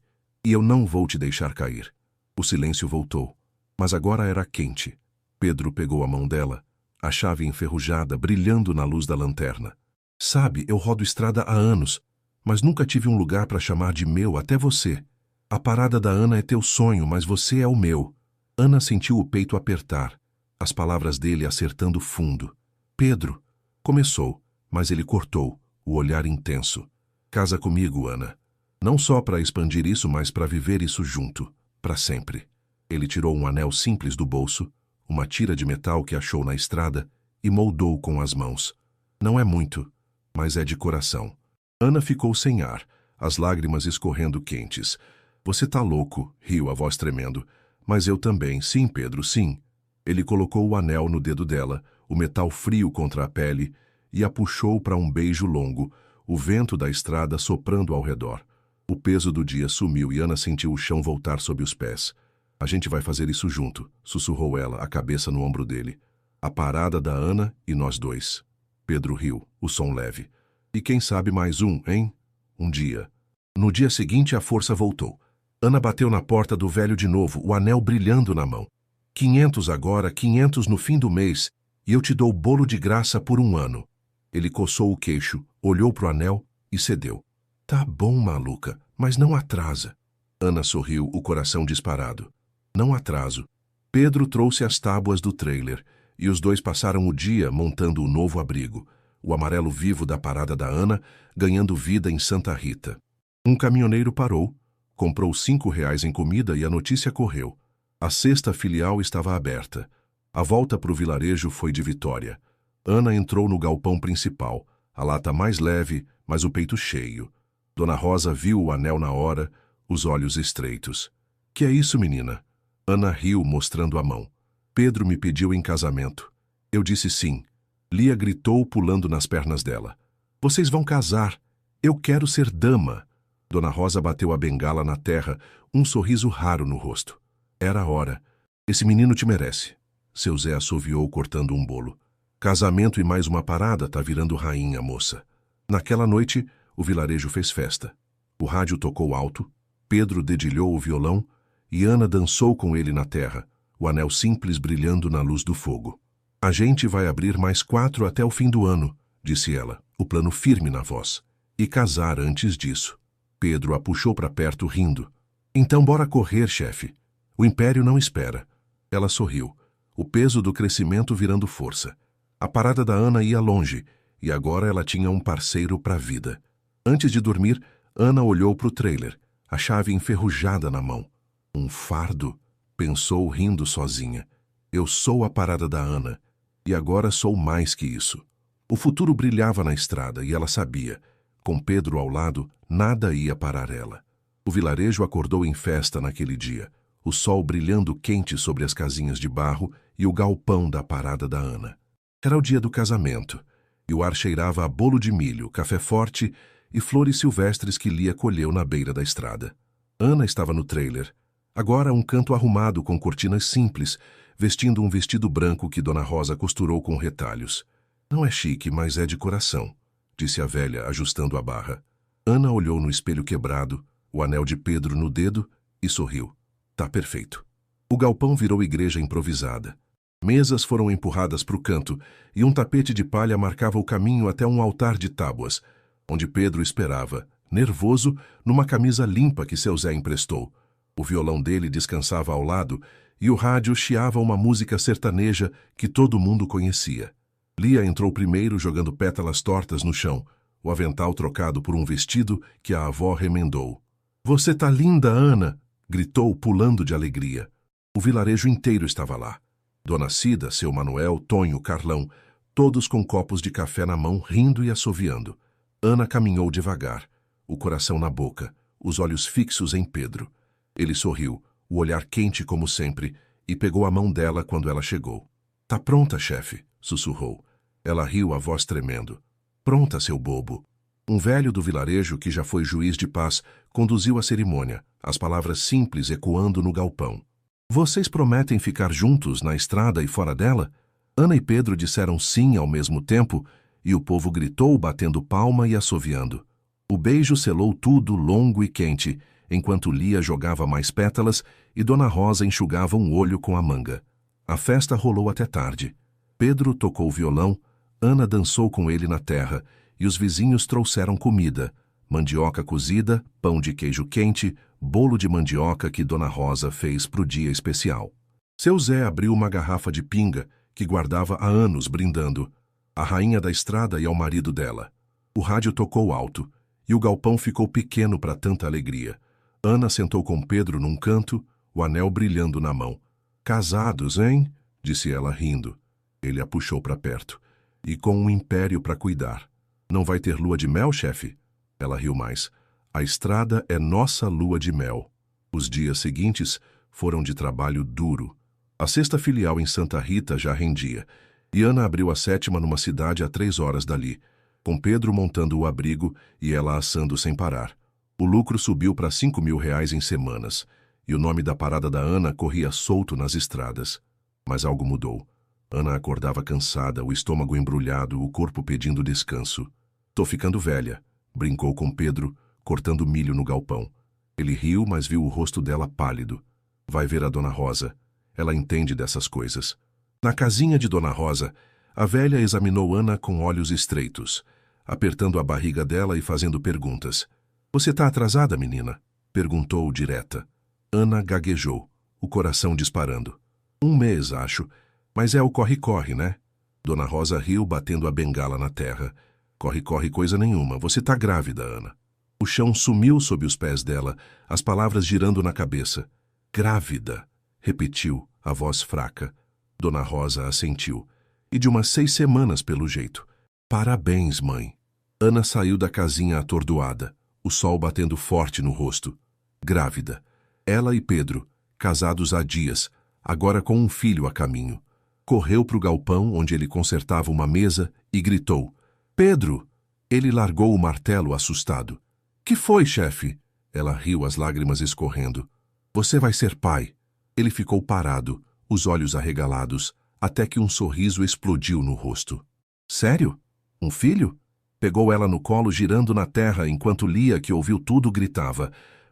E eu não vou te deixar cair. O silêncio voltou, mas agora era quente. Pedro pegou a mão dela, a chave enferrujada brilhando na luz da lanterna. Sabe, eu rodo estrada há anos, mas nunca tive um lugar para chamar de meu até você. A parada da Ana é teu sonho, mas você é o meu. Ana sentiu o peito apertar, as palavras dele acertando fundo. Pedro, começou, mas ele cortou, o olhar intenso. Casa comigo, Ana. Não só para expandir isso, mas para viver isso junto, para sempre. Ele tirou um anel simples do bolso, uma tira de metal que achou na estrada, e moldou com as mãos. Não é muito, mas é de coração. Ana ficou sem ar, as lágrimas escorrendo quentes. Você tá louco, riu a voz tremendo. Mas eu também, sim, Pedro, sim. Ele colocou o anel no dedo dela, o metal frio contra a pele, e a puxou para um beijo longo, o vento da estrada soprando ao redor. O peso do dia sumiu e Ana sentiu o chão voltar sob os pés. A gente vai fazer isso junto, sussurrou ela, a cabeça no ombro dele. A parada da Ana e nós dois. Pedro riu, o som leve. E quem sabe mais um, hein? Um dia. No dia seguinte a força voltou. Ana bateu na porta do velho de novo, o anel brilhando na mão. 500 agora, 500 no fim do mês, e eu te dou bolo de graça por 1 ano. Ele coçou o queixo, olhou pro anel e cedeu. Tá bom, maluca, mas não atrasa. Ana sorriu, o coração disparado. Não atraso. Pedro trouxe as tábuas do trailer, e os dois passaram o dia montando o novo abrigo, o amarelo vivo da parada da Ana, ganhando vida em Santa Rita. Um caminhoneiro parou, comprou R$ 5 em comida e a notícia correu. A cesta filial estava aberta. A volta para o vilarejo foi de vitória. Ana entrou no galpão principal, a lata mais leve, mas o peito cheio. Dona Rosa viu o anel na hora, os olhos estreitos. Que é isso, menina? Ana riu, mostrando a mão. Pedro me pediu em casamento. Eu disse sim. Lia gritou, pulando nas pernas dela. Vocês vão casar. Eu quero ser dama. Dona Rosa bateu a bengala na terra, um sorriso raro no rosto. Era a hora. Esse menino te merece. Seu Zé assoviou, cortando um bolo. Casamento e mais uma parada, tá virando rainha, moça. Naquela noite, o vilarejo fez festa. O rádio tocou alto, Pedro dedilhou o violão e Ana dançou com ele na terra, o anel simples brilhando na luz do fogo. A gente vai abrir mais 4 até o fim do ano, disse ela, o plano firme na voz. E casar antes disso. Pedro a puxou para perto, rindo. Então bora correr, chefe. O império não espera. Ela sorriu, o peso do crescimento virando força. A parada da Ana ia longe, e agora ela tinha um parceiro para a vida. Antes de dormir, Ana olhou para o trailer, a chave enferrujada na mão. Um fardo, pensou rindo sozinha. Eu sou a parada da Ana, e agora sou mais que isso. O futuro brilhava na estrada, e ela sabia. Com Pedro ao lado, nada ia parar ela. O vilarejo acordou em festa naquele dia, o sol brilhando quente sobre as casinhas de barro e o galpão da parada da Ana. Era o dia do casamento, e o ar cheirava a bolo de milho, café forte e flores silvestres que Lia colheu na beira da estrada. Ana estava no trailer, agora um canto arrumado com cortinas simples, vestindo um vestido branco que Dona Rosa costurou com retalhos. Não é chique, mas é de coração, disse a velha, ajustando a barra. Ana olhou no espelho quebrado, o anel de Pedro no dedo, e sorriu. Tá perfeito. O galpão virou igreja improvisada. Mesas foram empurradas para o canto, e um tapete de palha marcava o caminho até um altar de tábuas, onde Pedro esperava, nervoso, numa camisa limpa que seu Zé emprestou. O violão dele descansava ao lado, e o rádio chiava uma música sertaneja que todo mundo conhecia. Lia entrou primeiro jogando pétalas tortas no chão, o avental trocado por um vestido que a avó remendou. Você tá linda, Ana! Gritou, pulando de alegria. O vilarejo inteiro estava lá. Dona Cida, seu Manuel, Tonho, Carlão, todos com copos de café na mão, rindo e assoviando. Ana caminhou devagar, o coração na boca, os olhos fixos em Pedro. Ele sorriu, o olhar quente como sempre, e pegou a mão dela quando ela chegou. Tá pronta, chefe? Sussurrou. Ela riu, a voz tremendo. Pronta, seu bobo. Um velho do vilarejo, que já foi juiz de paz, conduziu a cerimônia, as palavras simples ecoando no galpão. Vocês prometem ficar juntos na estrada e fora dela? Ana e Pedro disseram sim ao mesmo tempo, e o povo gritou, batendo palma e assoviando. O beijo selou tudo, longo e quente, enquanto Lia jogava mais pétalas e Dona Rosa enxugava um olho com a manga. A festa rolou até tarde. Pedro tocou violão, Ana dançou com ele na terra, e os vizinhos trouxeram comida, mandioca cozida, pão de queijo quente, bolo de mandioca que Dona Rosa fez pro dia especial. Seu Zé abriu uma garrafa de pinga que guardava há anos, brindando a rainha da estrada e ao marido dela. O rádio tocou alto e o galpão ficou pequeno para tanta alegria. Ana sentou com Pedro num canto, o anel brilhando na mão. "Casados, hein?" disse ela rindo. Ele a puxou para perto. "E com um império para cuidar. Não vai ter lua de mel, chefe?" Ela riu mais. "A estrada é nossa lua de mel." Os dias seguintes foram de trabalho duro. A sexta filial em Santa Rita já rendia, e Ana abriu a sétima numa cidade a 3 horas dali, com Pedro montando o abrigo e ela assando sem parar. O lucro subiu para R$ 5.000 em semanas, e o nome da parada da Ana corria solto nas estradas. Mas algo mudou. Ana acordava cansada, o estômago embrulhado, o corpo pedindo descanso. "Tô ficando velha", brincou com Pedro, cortando milho no galpão. Ele riu, mas viu o rosto dela pálido. "Vai ver a Dona Rosa. Ela entende dessas coisas." Na casinha de Dona Rosa, a velha examinou Ana com olhos estreitos, apertando a barriga dela e fazendo perguntas. "Você tá atrasada, menina?" perguntou direta. Ana gaguejou, o coração disparando. "Um mês, acho. Mas é o corre-corre, né?" Dona Rosa riu, batendo a bengala na terra. "Corre-corre coisa nenhuma. Você tá grávida, Ana." O chão sumiu sob os pés dela, as palavras girando na cabeça. "Grávida", repetiu, a voz fraca. Dona Rosa assentiu. "E de umas 6 semanas, pelo jeito." "Parabéns, mãe." Ana saiu da casinha atordoada, o sol batendo forte no rosto. Grávida. Ela e Pedro, casados há dias, agora com um filho a caminho. Correu para o galpão onde ele consertava uma mesa e gritou. "Pedro!" Ele largou o martelo assustado. "Que foi, chefe?" Ela riu, as lágrimas escorrendo. "Você vai ser pai." Ele ficou parado, os olhos arregalados, até que um sorriso explodiu no rosto. "Sério? Um filho?" Pegou ela no colo, girando na terra, enquanto Lia, que ouviu tudo, gritava.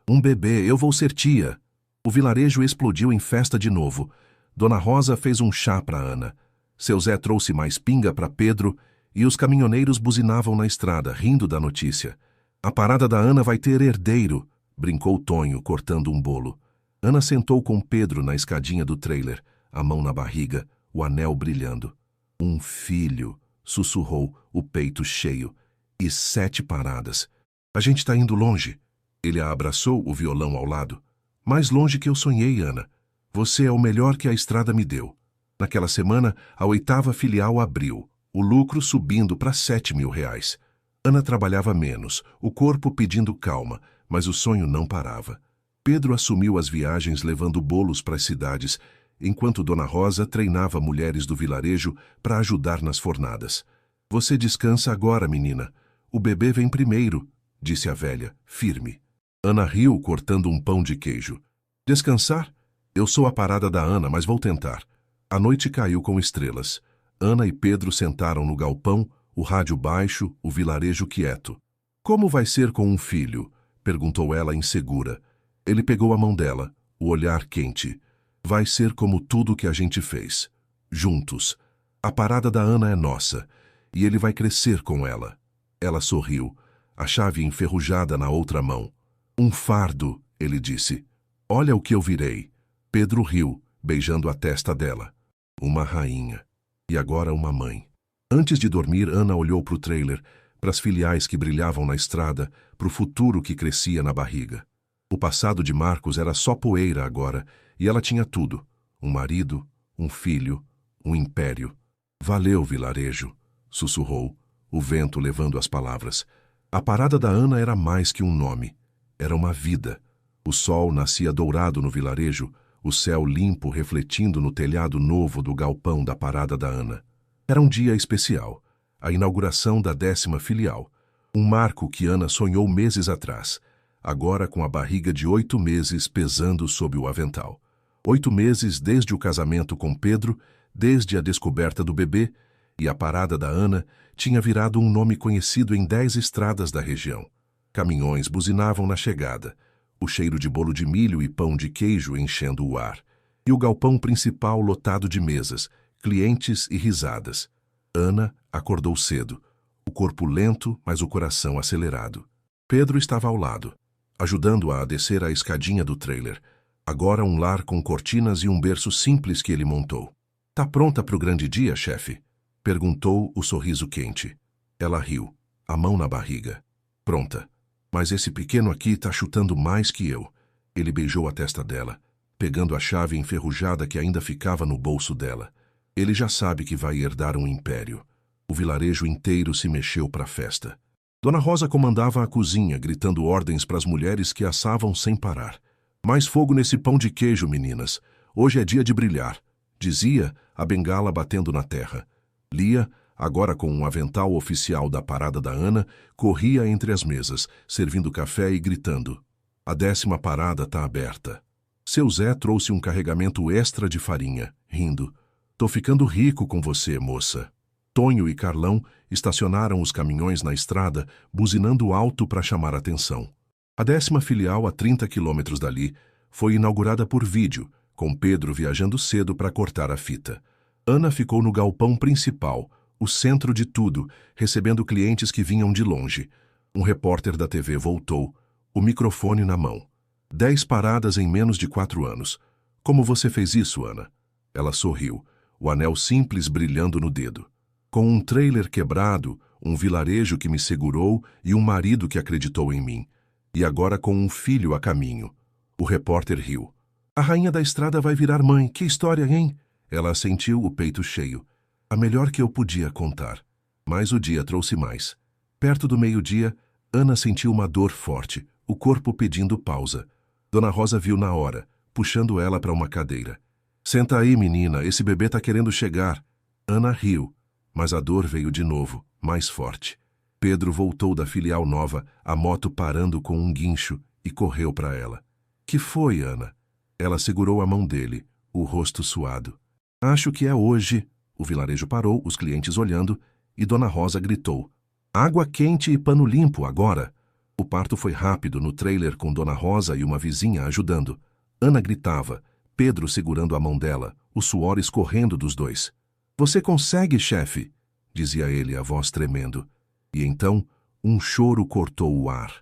"Um bebê, eu vou ser tia." O vilarejo explodiu em festa de novo. Dona Rosa fez um chá para Ana. Seu Zé trouxe mais pinga para Pedro e os caminhoneiros buzinavam na estrada, rindo da notícia. "A parada da Ana vai ter herdeiro", brincou Tonho, cortando um bolo. Ana sentou com Pedro na escadinha do trailer, a mão na barriga, o anel brilhando. "Um filho", sussurrou, o peito cheio. "E 7 paradas. A gente tá indo longe." Ele a abraçou, o violão ao lado. "Mais longe que eu sonhei, Ana. Você é o melhor que a estrada me deu." Naquela semana, a 8ª filial abriu, o lucro subindo para R$ 7.000. Ana trabalhava menos, o corpo pedindo calma, mas o sonho não parava. Pedro assumiu as viagens levando bolos para as cidades, enquanto Dona Rosa treinava mulheres do vilarejo para ajudar nas fornadas. "Você descansa agora, menina. O bebê vem primeiro", disse a velha, firme. Ana riu, cortando um pão de queijo. "Descansar? Eu sou a parada da Ana, mas vou tentar." A noite caiu com estrelas. Ana e Pedro sentaram no galpão, o rádio baixo, o vilarejo quieto. "Como vai ser com um filho?" perguntou ela insegura. Ele pegou a mão dela, o olhar quente. "Vai ser como tudo que a gente fez. Juntos. A parada da Ana é nossa, e ele vai crescer com ela." Ela sorriu, a chave enferrujada na outra mão. "Um fardo", ele disse. "Olha o que eu virei." Pedro riu, beijando a testa dela. "Uma rainha. E agora uma mãe." Antes de dormir, Ana olhou para o trailer, para as filiais que brilhavam na estrada, para o futuro que crescia na barriga. O passado de Marcos era só poeira agora, e ela tinha tudo. Um marido, um filho, um império. "Valeu, vilarejo", sussurrou, o vento levando as palavras. A parada da Ana era mais que um nome. Era uma vida. O sol nascia dourado no vilarejo, o céu limpo refletindo no telhado novo do galpão da parada da Ana. Era um dia especial, a inauguração da 10ª filial, um marco que Ana sonhou meses atrás, agora com a barriga de 8 meses pesando sob o avental. 8 meses desde o casamento com Pedro, desde a descoberta do bebê, e a parada da Ana tinha virado um nome conhecido em 10 estradas da região. Caminhões buzinavam na chegada, o cheiro de bolo de milho e pão de queijo enchendo o ar, e o galpão principal lotado de mesas, clientes e risadas. Ana acordou cedo, o corpo lento, mas o coração acelerado. Pedro estava ao lado. ajudando-a a descer a escadinha do trailer. Agora um lar com cortinas e um berço simples que ele montou. Tá pronta para o grande dia, chefe? Perguntou, o sorriso quente. Ela riu, a mão na barriga. Pronta. Mas esse pequeno aqui tá chutando mais que eu. Ele beijou a testa dela, pegando a chave enferrujada que ainda ficava no bolso dela. Ele já sabe que vai herdar um império. O vilarejo inteiro se mexeu para a festa. Dona Rosa comandava a cozinha, gritando ordens para as mulheres que assavam sem parar. Mais fogo nesse pão de queijo, meninas. Hoje é dia de brilhar, dizia, a bengala batendo na terra. Lia, agora com um avental oficial da parada da Ana, corria entre as mesas, servindo café e gritando. A 10ª parada tá aberta. Seu Zé trouxe um carregamento extra de farinha, rindo. Tô ficando rico com você, moça. Tonho e Carlão estacionaram os caminhões na estrada, buzinando alto para chamar atenção. A 10ª filial, a 30 quilômetros dali, foi inaugurada por vídeo, com Pedro viajando cedo para cortar a fita. Ana ficou no galpão principal, o centro de tudo, recebendo clientes que vinham de longe. Um repórter da TV voltou, o microfone na mão. 10 paradas em menos de 4 anos. Como você fez isso, Ana? Ela sorriu, o anel simples brilhando no dedo. Com um trailer quebrado, um vilarejo que me segurou e um marido que acreditou em mim. E agora com um filho a caminho. O repórter riu. A rainha da estrada vai virar mãe. Que história, hein? Ela assentiu, o peito cheio. A melhor que eu podia contar. Mas o dia trouxe mais. Perto do meio-dia, Ana sentiu uma dor forte, o corpo pedindo pausa. Dona Rosa viu na hora, puxando ela para uma cadeira. Senta aí, menina, esse bebê tá querendo chegar. Ana riu, mas a dor veio de novo, mais forte. Pedro voltou da filial nova, a moto parando com um guincho, e correu para ela. Que foi, Ana? Ela segurou a mão dele, o rosto suado. Acho que é hoje. O vilarejo parou, os clientes olhando, e Dona Rosa gritou. Água quente e pano limpo, agora. O parto foi rápido no trailer com Dona Rosa e uma vizinha ajudando. Ana gritava, Pedro segurando a mão dela, o suor escorrendo dos dois. Você consegue, chefe? Dizia ele, a voz tremendo. E então, um choro cortou o ar,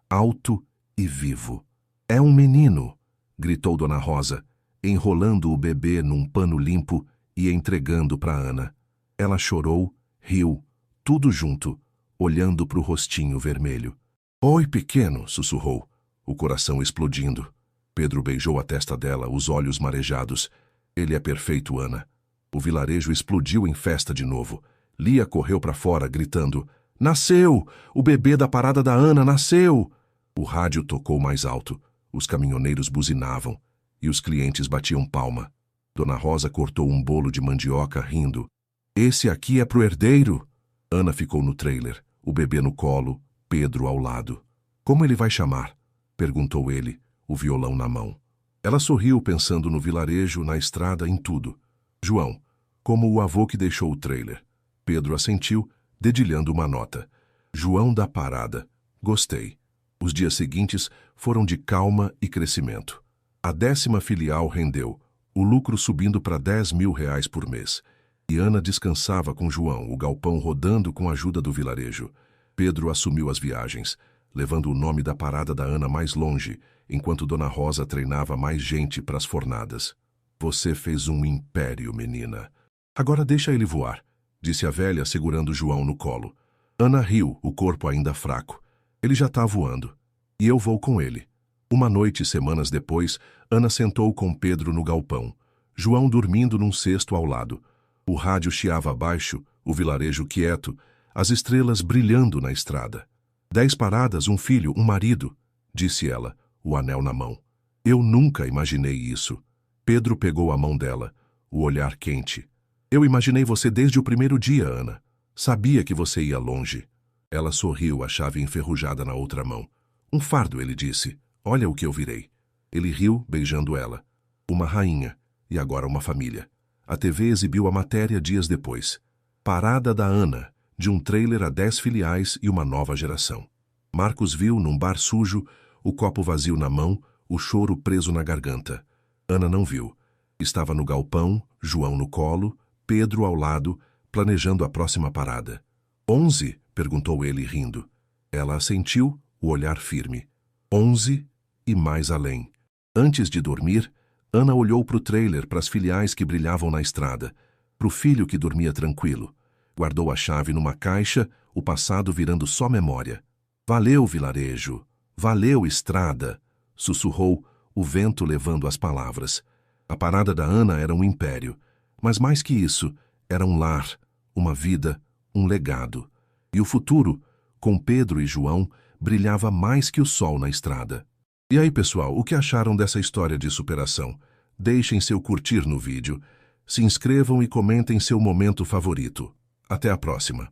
alto e vivo. É um menino, gritou Dona Rosa, enrolando o bebê num pano limpo e entregando para Ana. Ela chorou, riu, tudo junto, olhando para o rostinho vermelho. Oi, pequeno, sussurrou, o coração explodindo. Pedro beijou a testa dela, os olhos marejados. Ele é perfeito, Ana. O vilarejo explodiu em festa de novo. Lia correu para fora, gritando, Nasceu! O bebê da parada da Ana nasceu! O rádio tocou mais alto. Os caminhoneiros buzinavam. E os clientes batiam palma. Dona Rosa cortou um bolo de mandioca, rindo. Esse aqui é pro herdeiro? Ana ficou no trailer, o bebê no colo, Pedro ao lado. Como ele vai chamar? Perguntou ele, o violão na mão. Ela sorriu pensando no vilarejo, na estrada, em tudo. João, como o avô que deixou o trailer. Pedro assentiu, dedilhando uma nota. João da parada. Gostei. Os dias seguintes foram de calma e crescimento. A 10ª filial rendeu, o lucro subindo para R$10.000 por mês. E Ana descansava com João, o galpão rodando com a ajuda do vilarejo. Pedro assumiu as viagens, levando o nome da parada da Ana mais longe, enquanto Dona Rosa treinava mais gente para as fornadas. Você fez um império, menina. Agora deixa ele voar, disse a velha, segurando João no colo. Ana riu, o corpo ainda fraco. Ele já tá voando. E eu vou com ele. Uma noite, semanas depois, Ana sentou com Pedro no galpão. João dormindo num cesto ao lado. O rádio chiava abaixo, o vilarejo quieto, as estrelas brilhando na estrada. 10 paradas, um filho, um marido, disse ela, o anel na mão. Eu nunca imaginei isso. Pedro pegou a mão dela, o olhar quente. Eu imaginei você desde o primeiro dia, Ana. Sabia que você ia longe. Ela sorriu, a chave enferrujada na outra mão. Um fardo, ele disse. Olha o que eu virei. Ele riu, beijando ela. Uma rainha, e agora uma família. A TV exibiu a matéria dias depois. Parada da Ana, de um trailer a 10 filiais e uma nova geração. Marcos viu, num bar sujo, o copo vazio na mão, o choro preso na garganta. Ana não viu. Estava no galpão, João no colo, Pedro ao lado, planejando a próxima parada. 11? Perguntou ele, rindo. Ela assentiu, o olhar firme. 11 e mais além. Antes de dormir, Ana olhou para o trailer, para as filiais que brilhavam na estrada, para o filho que dormia tranquilo. Guardou a chave numa caixa, o passado virando só memória. Valeu, vilarejo. Valeu, estrada. Sussurrou, o vento levando as palavras. A parada da Ana era um império. Mas mais que isso, era um lar, uma vida, um legado. E o futuro, com Pedro e João, brilhava mais que o sol na estrada. E aí, pessoal, o que acharam dessa história de superação? Deixem seu curtir no vídeo, se inscrevam e comentem seu momento favorito. Até a próxima!